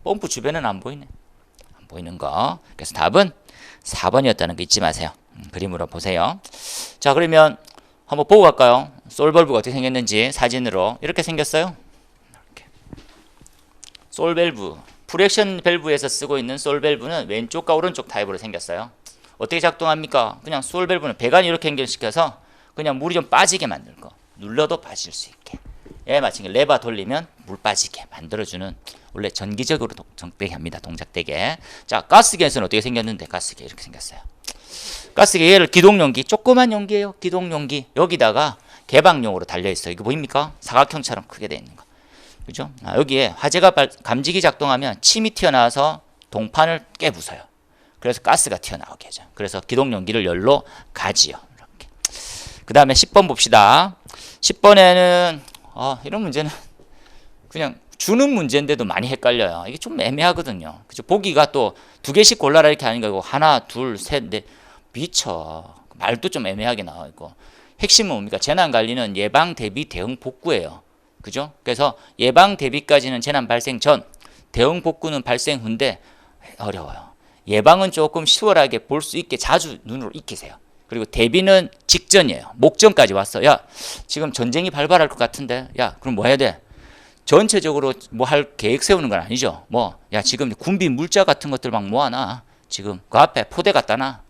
펌프 주변에는 안 보이네. 안 보이는 거. 그래서 답은 4번이었다는 거 잊지 마세요. 그림으로 보세요. 자, 그러면 한번 보고 갈까요? 솔밸브가 어떻게 생겼는지 사진으로. 이렇게 생겼어요. 이렇게. 솔밸브. 프렉션 밸브에서 쓰고 있는 솔밸브는 왼쪽과 오른쪽 타입으로 생겼어요. 어떻게 작동합니까? 그냥 솔밸브는 배관이 이렇게 연결시켜서 그냥 물이 좀 빠지게 만들 거. 눌러도 빠질 수 있게. 예, 마치 레바 돌리면 물 빠지게 만들어주는, 원래 전기적으로 동작되게 합니다. 동작되게. 자, 가스기에서는 어떻게 생겼는데? 가스기 이렇게 생겼어요. 가스기 얘를 기동용기, 조그만 용기예요. 기동용기. 여기다가 개방용으로 달려있어요. 이거 보입니까? 사각형처럼 크게 되어 있는 거. 그죠? 여기에 화재가 감지기 작동하면 침이 튀어나와서 동판을 깨부숴요. 그래서 가스가 튀어나오게 하죠. 그래서 기동용기를 열로 가지요. 이렇게. 그 다음에 10번 봅시다. 10번에는 이런 문제는 그냥 주는 문제인데도 많이 헷갈려요. 이게 좀 애매하거든요. 그죠? 보기가 또 두 개씩 골라라 이렇게 하는 거고 하나, 둘, 셋, 넷 미쳐. 말도 좀 애매하게 나와 있고. 핵심은 뭡니까? 재난 관리는 예방, 대비, 대응, 복구예요. 그죠? 그래서 예방, 대비까지는 재난 발생 전, 대응, 복구는 발생 후인데 어려워요. 예방은 조금 수월하게 볼 수 있게 자주 눈으로 익히세요. 그리고 대비는 직전이에요. 목전까지 왔어. 야, 지금 전쟁이 발발할 것 같은데. 야, 그럼 뭐 해야 돼? 전체적으로 뭐 할 계획 세우는 건 아니죠. 야, 지금 군비 물자 같은 것들 막 모아놔. 지금 그 앞에 포대 갖다 놔.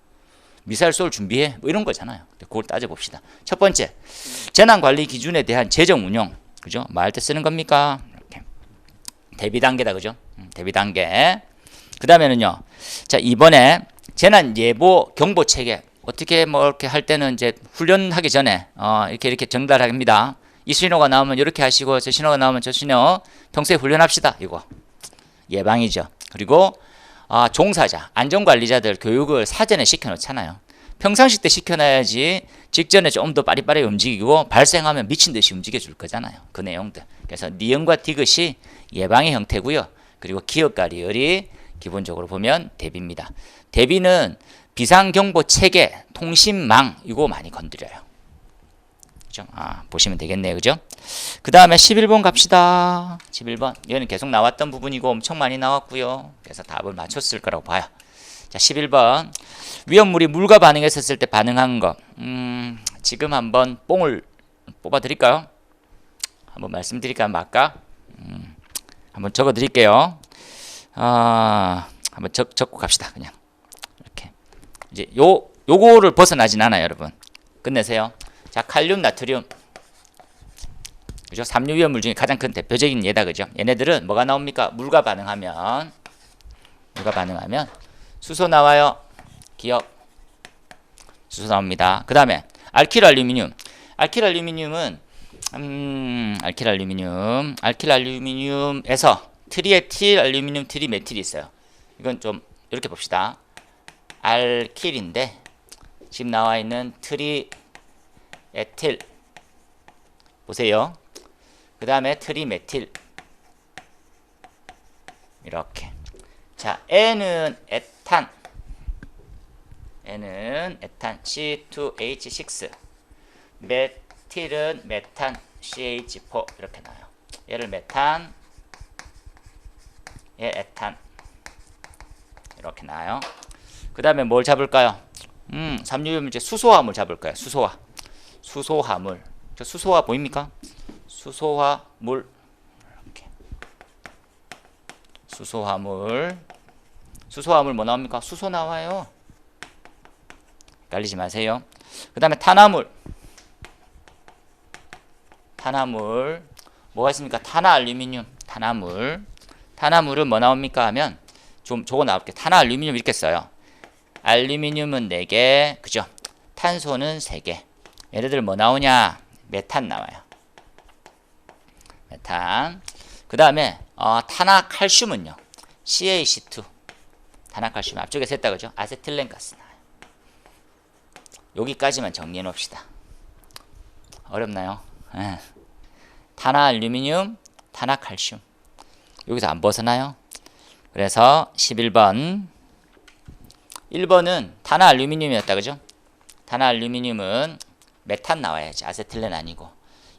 미사일 쏠 준비해. 뭐 이런 거잖아요. 그걸 따져봅시다. 첫 번째, 재난관리 기준에 대한 재정 운영. 그죠? 뭐 할 때 쓰는 겁니까? 이렇게. 대비 단계다. 그죠? 대비 단계. 그 다음에는요. 자, 이번에 재난 예보 경보 체계. 어떻게 뭐 이렇게 할 때는 이제 훈련하기 전에 이렇게 전달합니다. 이 신호가 나오면 이렇게 하시고 저 신호가 나오면 저 신호 평소에 훈련합시다. 이거 예방이죠. 그리고 종사자, 안전관리자들 교육을 사전에 시켜놓잖아요. 평상시 때 시켜놔야지 직전에 좀 더 빠리빠리 움직이고 발생하면 미친 듯이 움직여 줄 거잖아요. 그 내용들. 그래서 니은과 디귿이 예방의 형태고요. 그리고 기업과 리을이 기본적으로 보면 대비입니다. 대비는 비상경보 체계, 통신망 이거 많이 건드려요. 그죠? 보시면 되겠네요. 그죠? 그 다음에 11번 갑시다. 11번. 얘는 계속 나왔던 부분이고 엄청 많이 나왔고요. 그래서 답을 맞췄을 거라고 봐요. 자, 11번. 위험물이 물과 반응했었을 때 반응한 거. 지금 한번 뽕을 뽑아 드릴까요? 한번 말씀드릴까요? 아까? 한번 적어 드릴게요. 한번 적고 갑시다. 그냥. 이렇게. 이제 요거를 벗어나진 않아요, 여러분. 끝내세요. 자, 칼륨, 나트륨. 그죠? 삼류 위험물 중에 가장 큰 대표적인 예다. 그죠? 얘네들은 뭐가 나옵니까? 물과 반응하면 수소 나와요. 기억. 수소 나옵니다. 그 다음에 알킬알루미늄. 알킬알루미늄은 알킬알루미늄에서 트리에틸 알루미늄 트리메틸이 있어요. 이건 좀 이렇게 봅시다. 알킬인데 지금 나와 있는 트리에틸 보세요. 그 다음에 트리메틸 이렇게. 자, N은 에탄 C2H6, 메틸은 메탄 CH4 이렇게 나와요. 얘를 메탄, 얘 에탄 이렇게 나와요. 그 다음에 뭘 잡을까요? 삼류유물제 수소화물 잡을까요? 수소화물. 저 수소화 보입니까? 수소화물. 이렇게. 수소화물 뭐 나옵니까? 수소 나와요. 헷갈리지 마세요. 그 다음에 탄화물. 뭐가 있습니까? 탄화알루미늄. 탄화물은 뭐 나옵니까? 하면 좀 저거 나올게요. 탄화알루미늄 이렇게 써요. 알루미늄은 4개. 그죠? 탄소는 3개. 얘네들 뭐 나오냐? 메탄 나와요. 메탄. 그 다음에 탄화칼슘은요. CaC2. 탄화칼슘 앞쪽에 셌다. 그죠? 아세틸렌가스 나와요. 여기까지만 정리해 놓읍시다. 어렵나요? 탄화알루미늄, 탄화칼슘. 여기서 안 벗어나요? 그래서 11번. 1번은 탄화알루미늄이었다. 그죠? 탄알루미늄은 메탄 나와야지. 아세틸렌 아니고.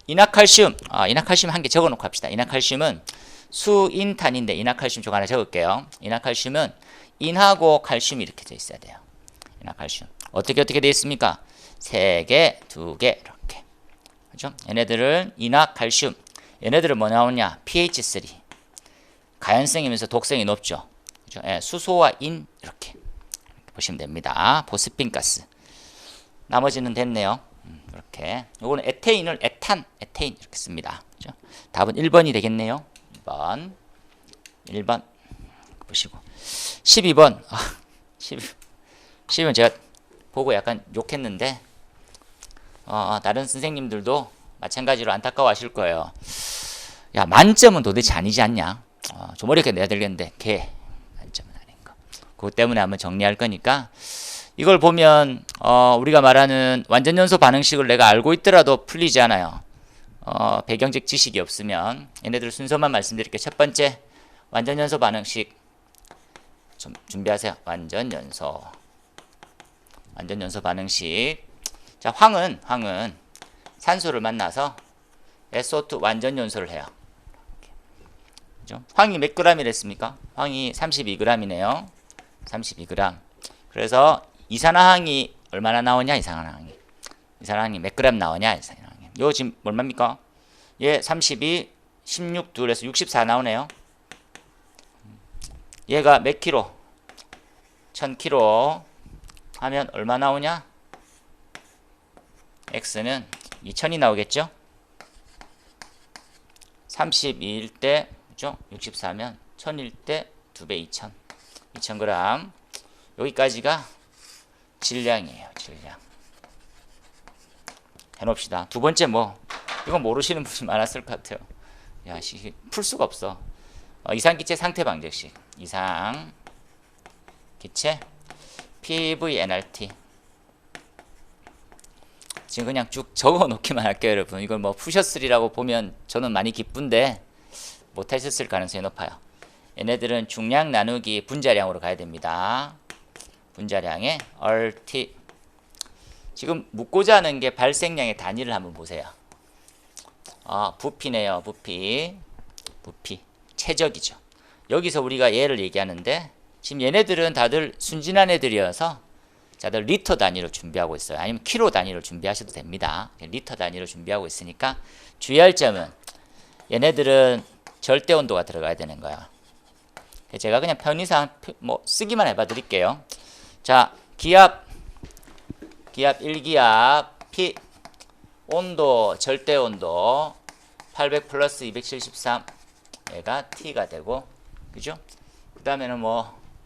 이나칼슘. 이나칼슘 한 개 적어 놓고 합시다. 이나칼슘은 수인탄인데 이나칼슘 쪽 하나 적을게요. 이나칼슘은 인하고 칼슘이 이렇게 돼 있어야 돼요. 이나칼슘. 어떻게 되어 있습니까? 3개, 2개 이렇게. 그죠? 얘네들은 이나칼슘. 얘네들은 뭐 나오냐? pH3. 가연성이면서 독성이 높죠. 그죠? 예, 수소와 인 이렇게 보시면 됩니다. 보스핀 가스. 나머지는 됐네요. 이렇게. 요거는 에테인을 에탄, 에테인 이렇게 씁니다. 그죠? 답은 1번이 되겠네요. 1번 보시고 12번 12번 제가 보고 약간 욕했는데 다른 선생님들도 마찬가지로 안타까워 하실 거예요. 야, 만점은 도대체 아니지 않냐? 좀 어렵게 내야 되겠는데 개 만점은 아닌 거. 그것 때문에 한번 정리할 거니까 이걸 보면 우리가 말하는 완전연소 반응식을 내가 알고 있더라도 풀리지 않아요. 배경적 지식이 없으면. 얘네들 순서만 말씀드릴게요. 첫 번째 완전연소 반응식 좀 준비하세요. 완전연소 반응식. 자, 황은 산소를 만나서 SO2 완전연소를 해요. 그죠? 황이 몇 g이랬습니까? 황이 32g이네요. 32g. 그래서 이산화황이 얼마나 나오냐? 이산화황이 몇 g 나오냐? 요 지금 얼마입니까? 얘 32, 16, 2에서 64 나오네요. 얘가 몇 킬로? 1000킬로 하면 얼마 나오냐? X는 2000이 나오겠죠? 32일 때, 그죠? 64면 1000일 때 2배 2000. 2000g. 여기까지가 질량이에요. 질량. 해놓읍시다. 두 번째 이건 모르시는 분이 많았을 것 같아요. 야, 풀 수가 없어. 이상기체 상태 방정식. 이상기체 PVNRT. 지금 그냥 쭉 적어 놓기만 할게요, 여러분. 이걸 푸셨으리라고 보면 저는 많이 기쁜데 못하셨을 가능성이 높아요. 얘네들은 중량 나누기 분자량으로 가야 됩니다. 분자량의 RT. 지금 묻고자 하는 게 발생량의 단위를 한번 보세요. 부피네요. 부피. 최적이죠. 여기서 우리가 얘를 얘기하는데 지금 얘네들은 다들 순진한 애들이어서 다들 리터 단위로 준비하고 있어요. 아니면 킬로 단위로 준비하셔도 됩니다. 리터 단위로 준비하고 있으니까 주의할 점은 얘네들은 절대 온도가 들어가야 되는 거야. 제가 그냥 편의상 쓰기만 해봐 드릴게요. 자, 기압 1기압 P 온도 절대 온도 800 플러스 273 얘가 T가 되고, 그죠? 그 다음에는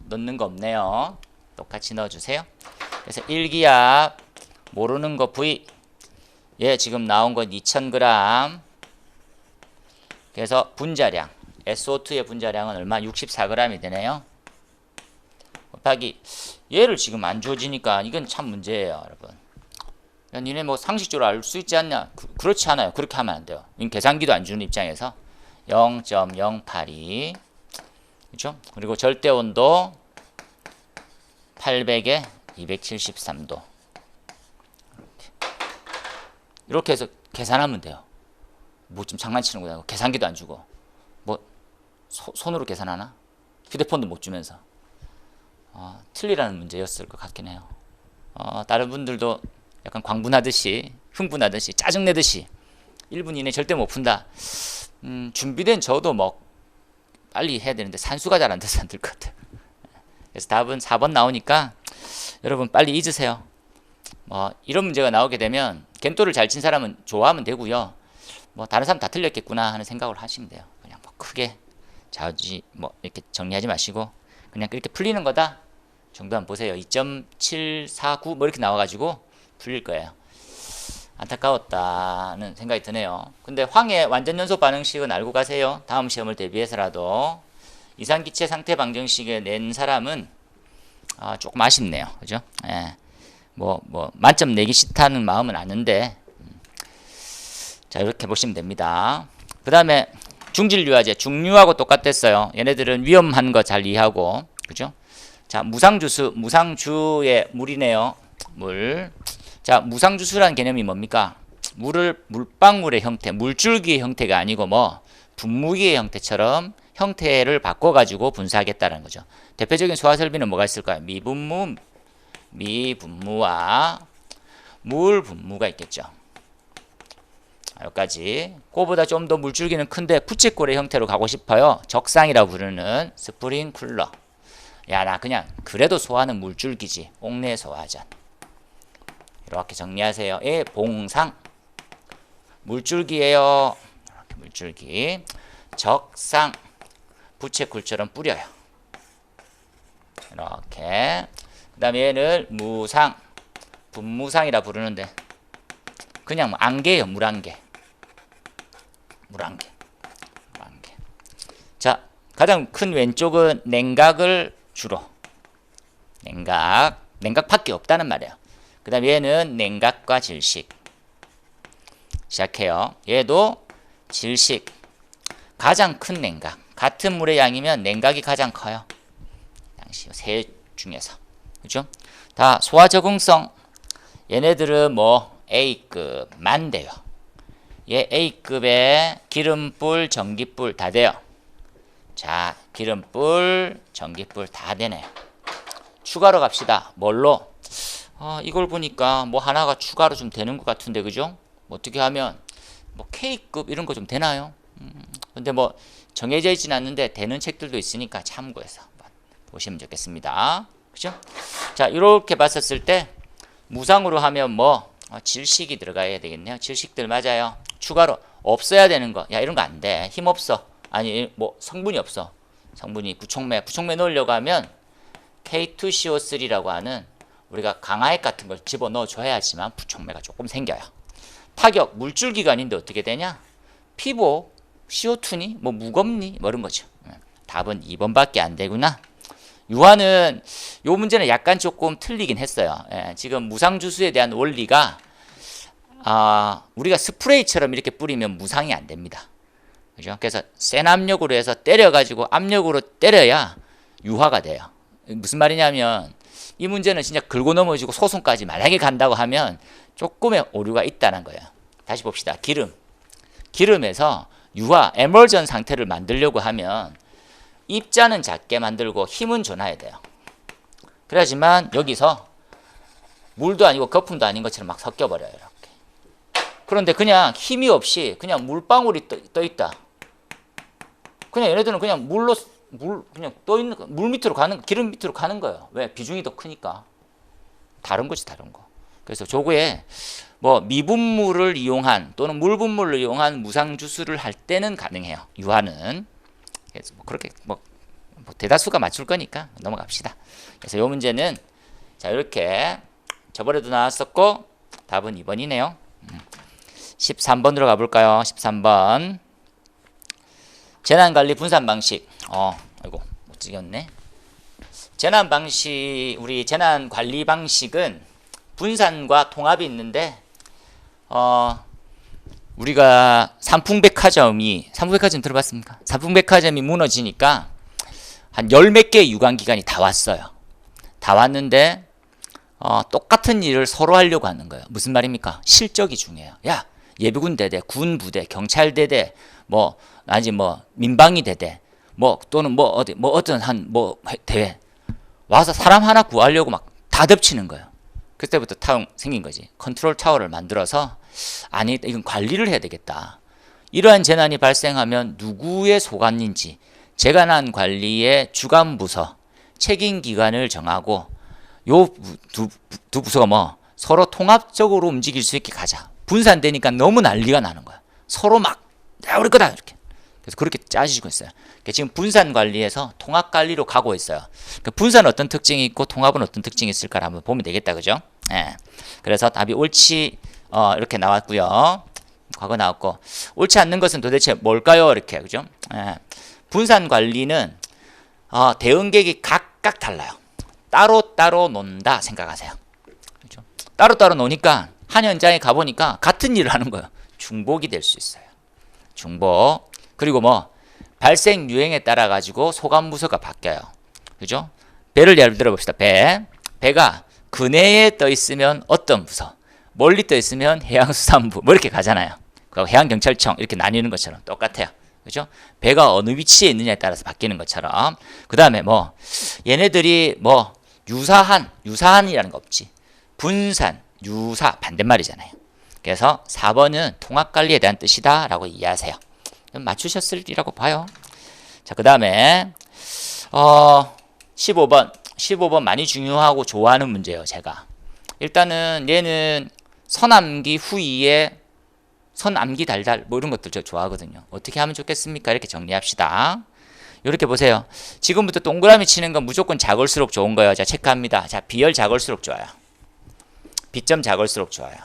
넣는 거 없네요. 똑같이 넣어주세요. 그래서 1기압 모르는 거 V 얘 지금 나온 건 2000g. 그래서 분자량 SO2의 분자량은 얼마? 64g이 되네요. 곱하기 얘를 지금 안 주어지니까 이건 참 문제예요, 여러분. 니네 상식적으로 알 수 있지 않냐? 그렇지 않아요. 그렇게 하면 안 돼요. 계산기도 안 주는 입장에서 0.082 그렇죠? 그리고 절대 온도 800에 273도 이렇게 해서 계산하면 돼요. 좀 장난치는 거야. 계산기도 안 주고 손으로 계산하나? 휴대폰도 못 주면서 틀리라는 문제였을 것 같긴 해요. 다른 분들도 약간 광분하듯이 흥분하듯이 짜증내듯이 1분 이내 절대 못 푼다. 준비된 저도 빨리 해야 되는데 산수가 잘 안 돼서 안 될 것 같아요. 그래서 답은 4번 나오니까 여러분 빨리 잊으세요. 이런 문제가 나오게 되면 겐토를 잘 친 사람은 좋아하면 되고요. 다른 사람 다 틀렸겠구나 하는 생각을 하시면 돼요. 그냥 크게 자주 이렇게 정리하지 마시고 그냥 이렇게 풀리는 거다 정도 한번 보세요. 2.749 이렇게 나와가지고 풀릴 거예요. 안타까웠다는 생각이 드네요. 근데 황의 완전연소 반응식은 알고 가세요. 다음 시험을 대비해서라도. 이상기체 상태 방정식을 낸 사람은 조금 아쉽네요. 그죠? 예. 만점 내기 싫다는 마음은 아는데 자, 이렇게 보시면 됩니다. 그 다음에 중질유화제, 중류하고 똑같았어요. 얘네들은 위험한 거 잘 이해하고, 그죠? 자, 무상주의 물이네요. 물. 자, 무상주수라는 개념이 뭡니까? 물을 물방울의 형태, 물줄기의 형태가 아니고 뭐 분무기의 형태처럼 형태를 바꿔가지고 분사하겠다는 거죠. 대표적인 소화설비는 뭐가 있을까요? 미분무와 물분무가 있겠죠. 여기까지. 그거보다 좀 더 물줄기는 큰데 부채꼴의 형태로 가고 싶어요. 적상이라고 부르는 스프링쿨러. 야, 나 그냥 그래도 소화는 물줄기지. 옥내 소화전. 이렇게 정리하세요. 예, 봉상. 물줄기예요. 이렇게 물줄기. 적상. 부채꼴처럼 뿌려요. 이렇게. 그 다음에 얘는 무상. 분무상이라 부르는데 그냥 안개예요. 물안개. 물안개. 자, 가장 큰 왼쪽은 냉각을 주로. 냉각밖에 없다는 말이에요. 그 다음에 얘는 냉각과 질식. 시작해요. 얘도 질식. 가장 큰 냉각. 같은 물의 양이면 냉각이 가장 커요. 세 중에서. 그죠? 다 소화 적응성. 얘네들은 뭐 A급만 돼요. 얘 A급에 기름불, 전기불 다 돼요. 자, 기름불, 전기불 다 되네요. 추가로 갑시다. 뭘로? 이걸 보니까 뭐 하나가 추가로 좀 되는 것 같은데, 그죠? 어떻게 하면 뭐 K급 이런 거 좀 되나요? 근데 뭐 정해져 있지는 않는데 되는 책들도 있으니까 참고해서 보시면 좋겠습니다. 그죠? 자, 이렇게 봤었을 때 무상으로 하면 뭐 질식이 들어가야 되겠네요. 질식들 맞아요. 추가로 없어야 되는 거. 야, 이런 거 안 돼. 힘 없어. 아니 뭐 성분이 없어. 성분이 부촉매 넣으려고 하면 K2CO3라고 하는 우리가 강화액 같은 걸 집어넣어 줘야지만 부촉매가 조금 생겨요. 파격, 물줄기가 아닌데 어떻게 되냐? 피복, CO2니? 뭐 무겁니? 뭐 이런 거죠. 답은 2번밖에 안 되구나. 유화는 요 문제는 약간 조금 틀리긴 했어요. 지금 무상주수에 대한 원리가 우리가 스프레이처럼 이렇게 뿌리면 무상이 안 됩니다. 그죠? 그래서 센 압력으로 해서 때려가지고 압력으로 때려야 유화가 돼요. 무슨 말이냐면 이 문제는 진짜 긁고 넘어지고 소송까지 만약에 간다고 하면 조금의 오류가 있다는 거예요. 다시 봅시다. 기름에서 유화, 에멀전 상태를 만들려고 하면 입자는 작게 만들고 힘은 줘놔야 돼요. 그래야지만 여기서 물도 아니고 거품도 아닌 것처럼 막 섞여버려요. 이렇게. 그런데 그냥 힘이 없이 그냥 물방울이 떠 있다. 그냥 얘네들은 그냥 그냥 떠 있는 물 밑으로 가는, 기름 밑으로 가는 거예요. 왜? 비중이 더 크니까. 다른 거지, 다른 거. 그래서 조구에 뭐 미분물을 이용한 또는 물분물을 이용한 무상주수를 할 때는 가능해요. 유화는. 그래서 뭐 그렇게 뭐 대다수가 맞출 거니까 넘어갑시다. 그래서 이 문제는 자, 이렇게 저번에도 나왔었고 답은 2번이네요. 13번으로 가볼까요? 13번. 재난관리 분산 방식. 아이고 못 찍었네. 재난 방식, 우리 재난 관리 방식은 분산과 통합이 있는데 우리가 삼풍백화점이 들어봤습니까? 삼풍백화점이 무너지니까 한 열 몇 개의 유관기관이 다 왔어요. 다 왔는데 똑같은 일을 서로 하려고 하는 거예요. 무슨 말입니까? 실적이 중요해요. 야, 예비군 대대, 군 부대, 경찰 대대, 뭐 민방위 대대, 뭐 또는 뭐 어떤 한 대회 와서 사람 하나 구하려고 막 다 덮치는 거예요. 그때부터 생긴 거지. 컨트롤 타워를 만들어서 아니 이건 관리를 해야 되겠다. 이러한 재난이 발생하면 누구의 소관인지 재난안 관리의 주관 부서 책임 기관을 정하고 요 두 부서가 뭐 서로 통합적으로 움직일 수 있게 가자. 분산되니까 너무 난리가 나는 거야. 서로 막 우리 거다 이렇게. 그래서 그렇게 짜지고 있어요. 지금 분산 관리에서 통합 관리로 가고 있어요. 분산은 어떤 특징이 있고 통합은 어떤 특징이 있을까를 한번 보면 되겠다, 그죠? 예. 그래서 답이 옳지 이렇게 나왔고요. 과거 나왔고 옳지 않는 것은 도대체 뭘까요? 이렇게, 그죠? 예. 분산 관리는 대응객이 각각 달라요. 따로따로 논다 생각하세요. 그죠? 따로따로 노니까 한 현장에 가보니까 같은 일을 하는 거예요. 중복이 될 수 있어요. 중복. 그리고 뭐 발생 유행에 따라 가지고 소관 부서가 바뀌어요. 그죠? 배를 예를 들어 봅시다. 배가 근해에 떠 있으면 어떤 부서, 멀리 떠 있으면 해양수산부 뭐 이렇게 가잖아요. 그리고 해양경찰청 이렇게 나뉘는 것처럼 똑같아요. 그죠? 배가 어느 위치에 있느냐에 따라서 바뀌는 것처럼. 그 다음에 뭐 얘네들이 뭐 유사한이라는 거 없지. 분산, 유사 반대말이잖아요. 그래서 4번은 통합관리에 대한 뜻이다 라고 이해하세요. 맞추셨으리라고 봐요. 자, 그 다음에 15번 많이 중요하고 좋아하는 문제예요. 제가 일단은 얘는 선암기 후이에 선암기 달달 뭐 이런 것들 저 좋아하거든요. 어떻게 하면 좋겠습니까? 이렇게 정리합시다. 이렇게 보세요. 지금부터 동그라미 치는 건 무조건 작을수록 좋은 거예요. 자, 체크합니다. 자, 비열 작을수록 좋아요. 비점 작을수록 좋아요.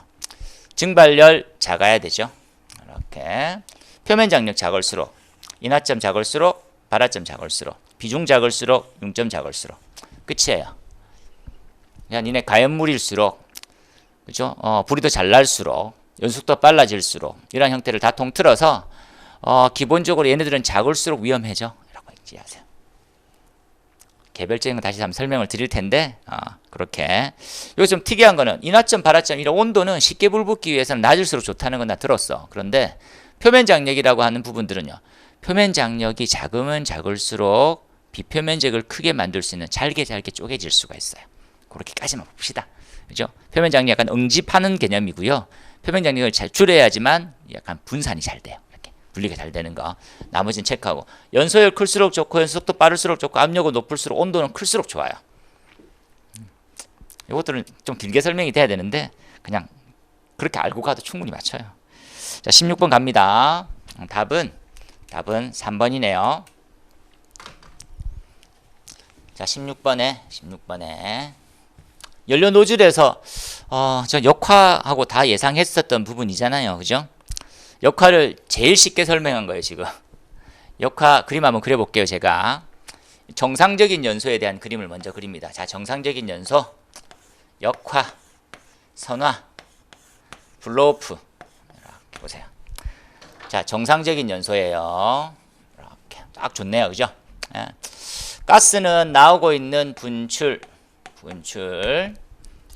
증발열 작아야 되죠. 이렇게 표면 장력 작을수록, 인하점 작을수록, 발화점 작을수록, 비중 작을수록, 융점 작을수록 끝이에요. 그냥 니네 가연물일수록, 그죠? 불이 더 잘 날수록, 연속도 빨라질수록 이런 형태를 다 통틀어서 기본적으로 얘네들은 작을수록 위험해져. 라고 이해하세요. 개별적인 거 다시 한번 설명을 드릴 텐데 그렇게. 여기 좀 특이한 거는 인하점, 발화점 이런 온도는 쉽게 불 붙기 위해서는 낮을수록 좋다는 건 나 들었어. 그런데 표면 장력이라고 하는 부분들은요. 표면 장력이 작으면 작을수록 비표면적을 크게 만들 수 있는 잘게 쪼개질 수가 있어요. 그렇게까지만 봅시다. 그죠? 표면 장력 약간 응집하는 개념이고요. 표면 장력을 잘 줄여야지만 약간 분산이 잘 돼요. 이렇게 분리가 잘 되는 거. 나머지는 체크하고. 연소율 클수록 좋고 연속도 빠를수록 좋고 압력은 높을수록 온도는 클수록 좋아요. 이것들은 좀 길게 설명이 돼야 되는데 그냥 그렇게 알고 가도 충분히 맞춰요. 자, 16번 갑니다. 답은 3번이네요. 자, 16번에 연료 노즐에서 저 역화하고 다 예상했었던 부분이잖아요. 그죠? 역화를 제일 쉽게 설명한 거예요, 지금. 역화 그림 한번 그려볼게요, 제가. 정상적인 연소에 대한 그림을 먼저 그립니다. 자, 정상적인 연소, 역화, 선화, 블로우프. 이렇게 보세요. 자, 정상적인 연소예요. 이렇게 딱 좋네요, 그죠? 예. 가스는 나오고 있는 분출,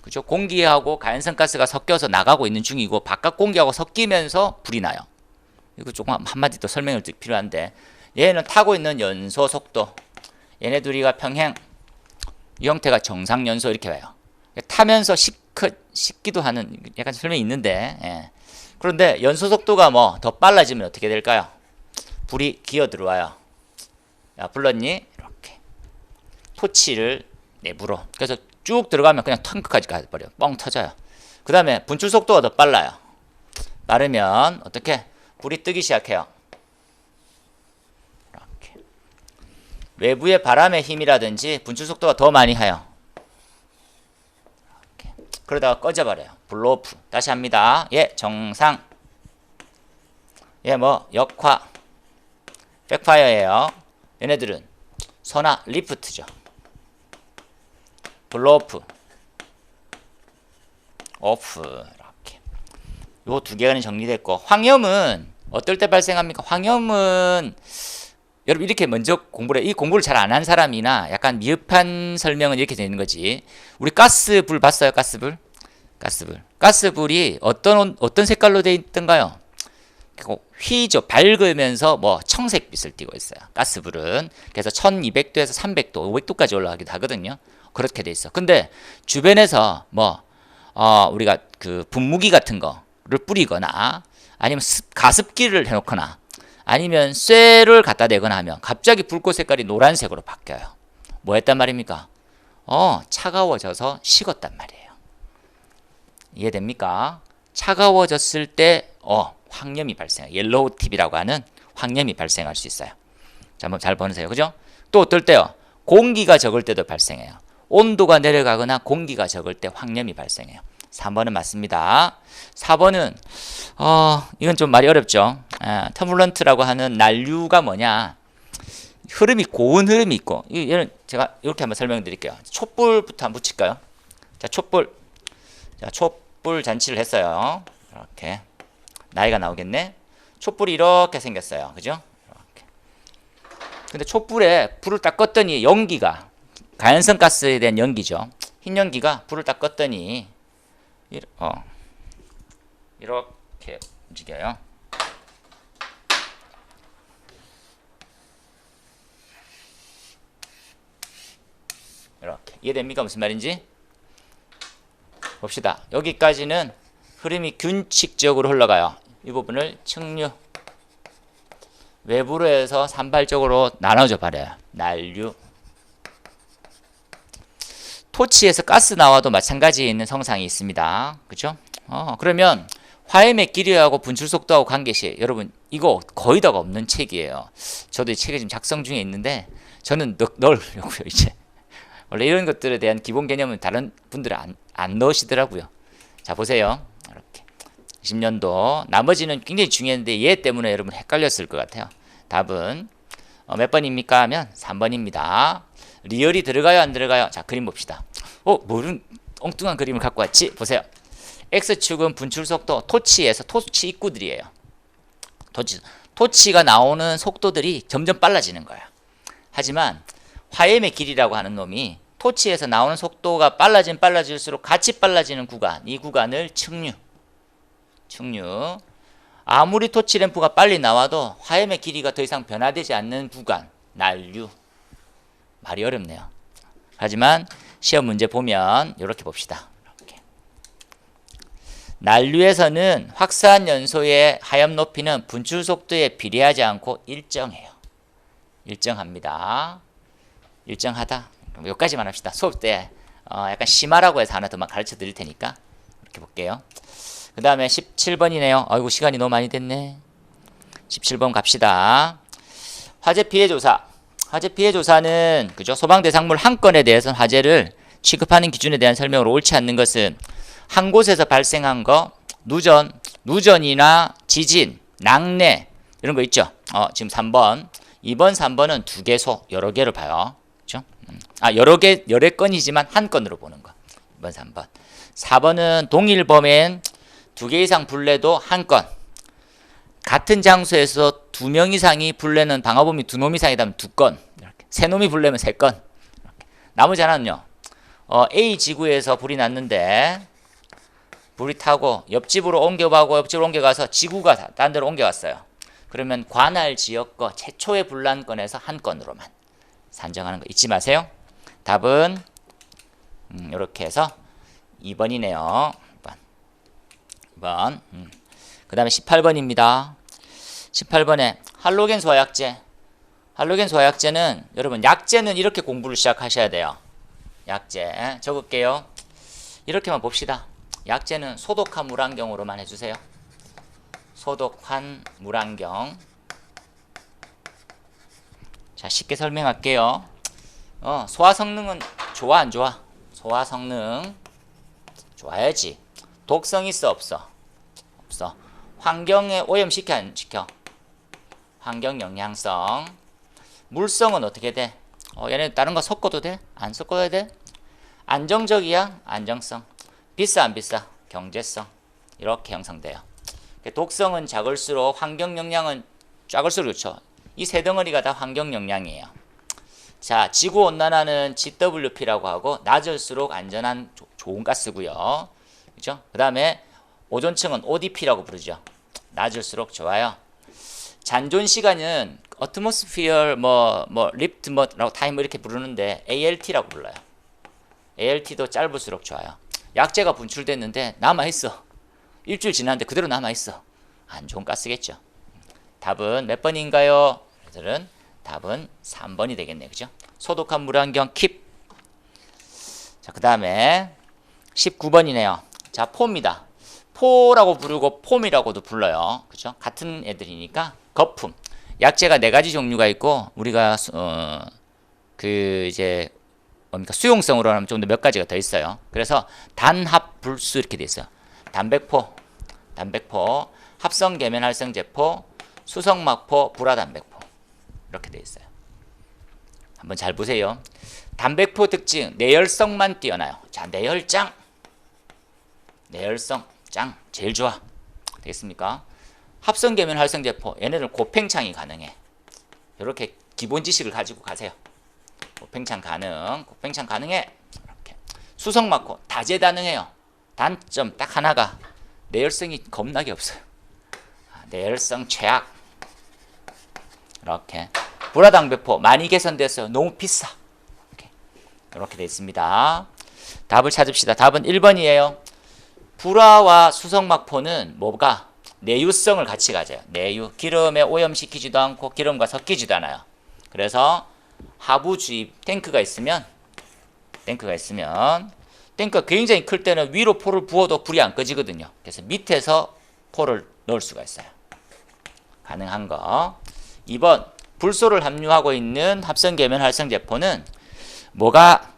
그죠? 공기하고 가연성 가스가 섞여서 나가고 있는 중이고 바깥 공기하고 섞이면서 불이 나요. 이거 조금 한마디 더 설명을 필요한데 얘는 타고 있는 연소 속도, 얘네 둘이가 평행, 이 형태가 정상 연소 이렇게 와요. 타면서 식기도 하는 약간 설명이 있는데 그런데 연소 속도가 뭐 더 빨라지면 어떻게 될까요? 불이 기어 들어와요. 야, 불렀니? 이렇게 토치를 내부로. 그래서 쭉 들어가면 그냥 탱크까지 가버려요. 뻥 터져요. 그 다음에 분출 속도가 더 빨라요. 빠르면 어떻게? 불이 뜨기 시작해요. 이렇게. 외부의 바람의 힘이라든지 분출 속도가 더 많이 해요. 이렇게. 그러다가 꺼져버려요. 블로우프. 다시 합니다. 예, 정상. 예, 뭐 역화. 백파이어예요. 얘네들은 선화, 리프트죠. 블로우프, 오프. 이렇게. 요 두 개는 정리됐고, 황염은 어떨 때 발생합니까? 황염은 여러분 이렇게 먼저 이 공부를 잘 안 한 사람이나 약간 미흡한 설명은 이렇게 되는 거지. 우리 가스불 봤어요? 가스불이 어떤 색깔로 되어 있던가요? 휘죠. 밝으면서 뭐 청색빛을 띠고 있어요. 가스불은. 그래서 1200도에서 300도, 500도까지 올라가기도 하거든요. 그렇게 돼 있어. 근데 주변에서 뭐 우리가 그 분무기 같은 거를 뿌리거나 아니면 가습기를 해놓거나 아니면 쇠를 갖다 대거나 하면 갑자기 불꽃 색깔이 노란색으로 바뀌어요. 뭐 했단 말입니까? 차가워져서 식었단 말이에요. 이해됩니까? 차가워졌을 때 황염이 발생해요. 옐로우 팁이라고 하는 황염이 발생할 수 있어요. 자, 한번 잘 보세요. 그죠? 또 어떨 때요? 공기가 적을 때도 발생해요. 온도가 내려가거나 공기가 적을 때 황염이 발생해요. 3번은 맞습니다. 4번은 이건 좀 말이 어렵죠. 터뷸런트라고 하는 난류가 뭐냐? 흐름이 고운 흐름이 있고, 얘는 제가 이렇게 한번 설명드릴게요. 촛불부터 한번 붙일까요? 자, 촛불 잔치를 했어요. 이렇게 나이가 나오겠네. 촛불이 이렇게 생겼어요. 그죠? 이렇게. 근데 촛불에 불을 딱 껐더니 연기가, 가연성 가스에 대한 연기죠. 흰 연기가 불을 딱 껐더니 이렇게 움직여요. 이렇게 이해됩니까? 무슨 말인지? 봅시다. 여기까지는 흐름이 균칙적으로 흘러가요. 이 부분을 측류, 외부로 해서 산발적으로 나눠져 버려요. 난류. 토치에서 가스 나와도 마찬가지에 있는 성상이 있습니다. 그죠? 그러면 화염의 길이하고 분출 속도하고 관계시, 여러분 이거 거의 다가 없는 책이에요. 저도 이 책을 지금 작성 중에 있는데 저는 넣으려고요. 이제 원래 이런 것들에 대한 기본 개념은 다른 분들은 안 넣으시더라고요. 자, 보세요. 이렇게 20년도 나머지는 굉장히 중요한데 얘 때문에 여러분 헷갈렸을 것 같아요. 답은 몇 번입니까 하면 3번입니다. 리얼이 들어가요 안 들어가요? 자, 그림 봅시다. 모르는 엉뚱한 그림을 갖고 왔지? 보세요. X축은 분출 속도, 토치에서 토치 입구들이에요. 토치가 나오는 속도들이 점점 빨라지는 거야. 하지만 화염의 길이라고 하는 놈이 토치에서 나오는 속도가 빨라질수록 같이 빨라지는 구간, 이 구간을 측류. 아무리 토치 램프가 빨리 나와도 화염의 길이가 더 이상 변화되지 않는 구간, 난류. 말이 어렵네요. 하지만 시험 문제 보면 이렇게 봅시다. 이렇게. 난류에서는 확산 연소의 하염 높이는 분출 속도에 비례하지 않고 일정해요. 일정합니다. 일정하다. 여기까지만 합시다. 수업 때 약간 심하라고 해서 하나 더 가르쳐 드릴 테니까 이렇게 볼게요. 그 다음에 17번이네요. 아이고, 시간이 너무 많이 됐네. 17번 갑시다. 화재 피해 조사. 화재 피해 조사는 그죠? 소방 대상물 한 건에 대해서는 화재를 취급하는 기준에 대한 설명으로 옳지 않는 것은 한 곳에서 발생한 거, 누전이나 지진, 낙뢰 이런 거 있죠. 지금 3번, 2번, 3번은 두 개소, 여러 개를 봐요. 그죠? 여러 건이지만 한 건으로 보는 거. 2번, 3번. 4번은 동일 범엔 두 개 이상 불내도 한 건. 같은 장소에서 두 명 이상이 불내는 방화범위 두 놈 이상이라면 두 건. 이렇게. 세 놈이 불내면 세 건. 이렇게. 나머지 하나는요. A 지구에서 불이 났는데 불이 타고 옆집으로 옮겨가서 지구가 딴 데로 옮겨갔어요. 그러면 관할 지역 거 최초의 불난 건에서 한 건으로만 산정하는 거 잊지 마세요. 답은 이렇게 해서 2번이네요. 2번. 그 다음에 18번입니다. 18번에 할로겐 소화약제. 할로겐 소화약제는 여러분 약제는 이렇게 공부를 시작하셔야 돼요. 약제 적을게요. 이렇게만 봅시다. 약제는 소독한 물안경으로만 해주세요. 소독한 물안경. 자, 쉽게 설명할게요. 소화 성능은 좋아 안 좋아? 소화 성능 좋아야지. 독성 있어 없어? 없어. 환경에 오염시켜 안 시켜? 환경 영향성. 물성은 어떻게 돼? 얘네 다른 거 섞어도 돼? 안 섞어야 돼? 안정적이야? 안정성. 비싸 안 비싸? 경제성. 이렇게 형성돼요. 독성은 작을수록 환경 영향은 작을수록 좋죠. 이 세 덩어리가 다 환경 영향이에요. 자, 지구 온난화는 GWP라고 하고 낮을수록 안전한 좋은 가스고요. 그죠? 그 다음에 오존층은 ODP라고 부르죠. 낮을수록 좋아요. 잔존 시간은 atmosphere lift time 이렇게 부르는데 ALT라고 불러요. ALT도 짧을수록 좋아요. 약재가 분출됐는데 남아있어. 일주일 지났는데 그대로 남아있어. 안 좋은 가스겠죠. 답은 몇 번인가요? 여러분들은 답은 3번이 되겠네요. 그죠? 소독한 물안경 킵. 자, 그 다음에 19번이네요. 자, 포입니다. 포라고 부르고 폼이라고도 불러요. 그죠? 같은 애들이니까 거품. 약재가 네 가지 종류가 있고 우리가 이제 뭡니까? 수용성으로 하면 좀 더 몇 가지가 더 있어요. 그래서 단합불수 이렇게 돼 있어요. 담백포, 합성 계면 활성제포, 수성막포, 불화담백포 이렇게 돼 있어요. 한번 잘 보세요. 담백포 특징 내열성만 뛰어나요. 자, 내열성 짱 제일 좋아. 되겠습니까? 합성 계면 활성제포 얘네들 고팽창이 가능해. 이렇게 기본 지식을 가지고 가세요. 고팽창 가능해. 이렇게. 수성막포 다재다능해요. 단점 딱 하나가 내열성이 겁나게 없어요. 내열성 최악. 이렇게 불화당배포 많이 개선됐어요. 너무 비싸. 이렇게 되어 있습니다. 답을 찾읍시다. 답은 1번이에요. 불화와 수성막포는 뭐가? 내유성을 같이 가져요. 내유. 기름에 오염시키지도 않고 기름과 섞이지도 않아요. 그래서 하부 주입 탱크가 있으면 탱크가 굉장히 클 때는 위로 포를 부어도 불이 안 꺼지거든요. 그래서 밑에서 포를 넣을 수가 있어요. 가능한 거. 2번 불소를 함유하고 있는 합성계면 활성제포는 뭐가?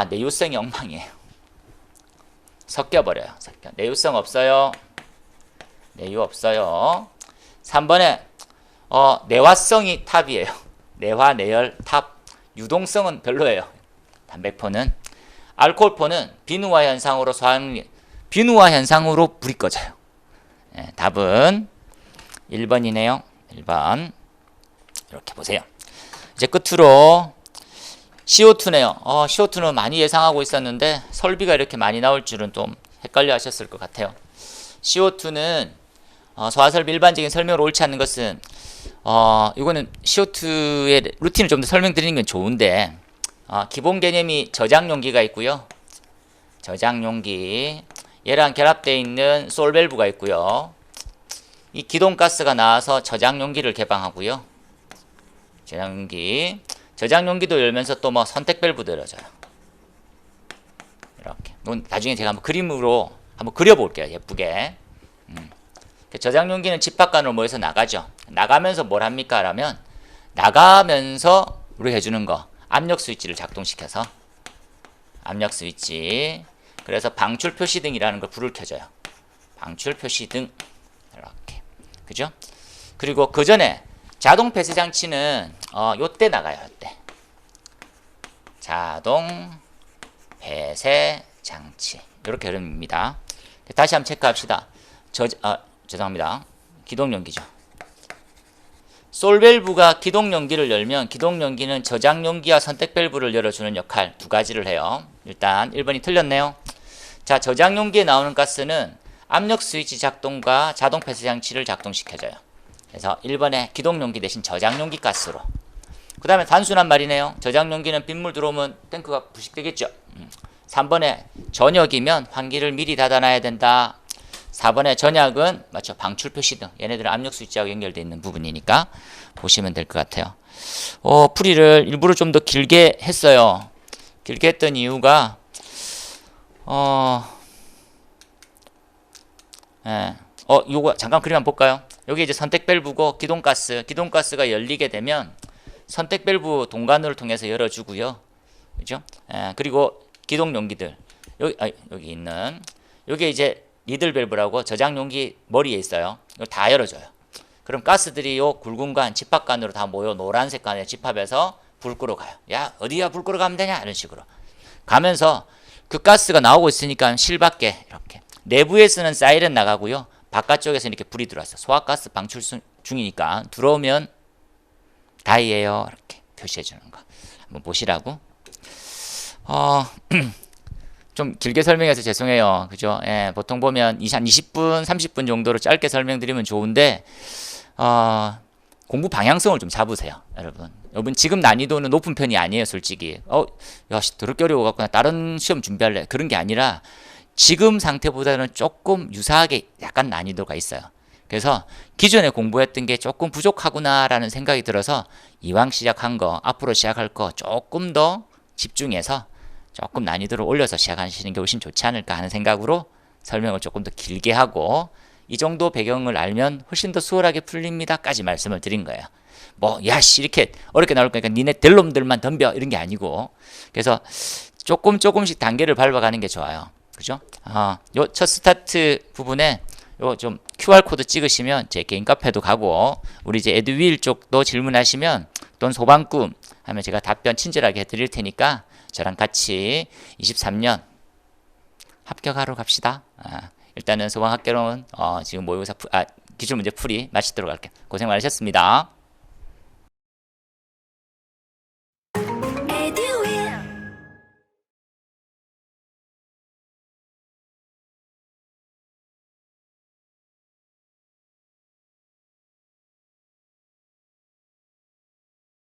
내유성이 엉망이에요. 섞여버려요. 내유성 없어요. 내유 없어요. 3번에 내화성이 탑이에요. 내화, 내열, 탑. 유동성은 별로예요. 담배포는. 알코올포는 비누화 현상으로 불이 꺼져요. 네, 답은 1번이네요. 1번. 이렇게 보세요. 이제 끝으로 CO2네요. CO2는 많이 예상하고 있었는데 설비가 이렇게 많이 나올 줄은 좀 헷갈려 하셨을 것 같아요. CO2는 소화설비 일반적인 설명으로 옳지 않는 것은 이거는 CO2의 루틴을 좀 더 설명드리는 건 좋은데 기본 개념이 저장용기가 있고요. 저장용기 얘랑 결합되어 있는 솔밸브가 있고요. 이 기동가스가 나와서 저장용기를 개방하고요. 저장용기도 열면서 또 뭐 선택 밸브도 열어줘요. 이렇게. 나중에 제가 한번 그림으로 한번 그려볼게요. 예쁘게. 저장용기는 집합관으로 모여서 나가죠. 나가면서 뭘 합니까? 라면 나가면서 우리 해주는 거 압력 스위치를 작동시켜서 압력 스위치. 그래서 방출 표시등이라는 걸 불을 켜줘요. 방출 표시등. 이렇게. 그죠? 그리고 그 전에 자동 폐쇄 장치는 요때 나가요. 요때. 자동 폐쇄 장치. 이렇게 흐름입니다. 다시 한번 체크합시다. 죄송합니다. 기동용기죠. 솔밸브가 기동용기를 열면 기동용기는 저장용기와 선택밸브를 열어주는 역할 두 가지를 해요. 일단 1번이 틀렸네요. 자, 저장용기에 나오는 가스는 압력 스위치 작동과 자동 폐쇄 장치를 작동시켜줘요. 그래서 1번에 기동용기 대신 저장용기 가스로. 그 다음에 단순한 말이네요. 저장용기는 빗물 들어오면 탱크가 부식되겠죠. 3번에 전역이면 환기를 미리 닫아놔야 된다. 4번에 전약은 맞죠. 방출 표시 등 얘네들은 압력 스위치하고 연결되어 있는 부분이니까 보시면 될 것 같아요. 풀이를 일부러 좀 더 길게 했어요. 길게 했던 이유가 요거 잠깐 그림 한번 볼까요? 여기 이제 선택 밸브고 기동가스가 열리게 되면 선택 밸브 동관을 통해서 열어주고요. 그죠? 그리고 기동용기들 여기 있는 요게 이제 니들 밸브라고 저장용기 머리에 있어요. 이거 다 열어줘요. 그럼 가스들이 요 굵은 관, 집합관으로 다 모여 노란색 관에 집합해서 불 끄러 가요. 야, 어디야 불 끄러 가면 되냐? 이런 식으로. 가면서 그 가스가 나오고 있으니까 실 밖에 이렇게. 내부에서는 사이렌 나가고요. 바깥쪽에서 이렇게 불이 들어왔어. 소화가스 방출 중이니까 들어오면 다이에요. 이렇게 표시해 주는 거. 한번 보시라고. 좀 길게 설명해서 죄송해요. 그죠? 예, 보통 보면 한 20분, 30분 정도로 짧게 설명드리면 좋은데, 공부 방향성을 좀 잡으세요. 여러분, 지금 난이도는 높은 편이 아니에요, 솔직히. 야, 더럽게 어려워갖고 다른 시험 준비할래. 그런 게 아니라, 지금 상태보다는 조금 유사하게 약간 난이도가 있어요. 그래서 기존에 공부했던 게 조금 부족하구나라는 생각이 들어서 이왕 시작한 거, 앞으로 시작할 거 조금 더 집중해서 조금 난이도를 올려서 시작하시는 게 훨씬 좋지 않을까 하는 생각으로 설명을 조금 더 길게 하고 이 정도 배경을 알면 훨씬 더 수월하게 풀립니다까지 말씀을 드린 거예요. 야씨 이렇게 어렵게 나올 거니까 니네 될 놈들만 덤벼 이런 게 아니고 그래서 조금씩 단계를 밟아가는 게 좋아요. 그죠? 요 첫 스타트 부분에 요 좀 QR코드 찍으시면 제 개인 카페도 가고 우리 이제 에듀윌 쪽도 질문하시면 또는 소방꿈 하면 제가 답변 친절하게 해드릴 테니까 저랑 같이 23년 합격하러 갑시다. 일단은 소방학개론 지금 모의고사 기출문제 풀이 마치도록 할게요. 고생 많으셨습니다.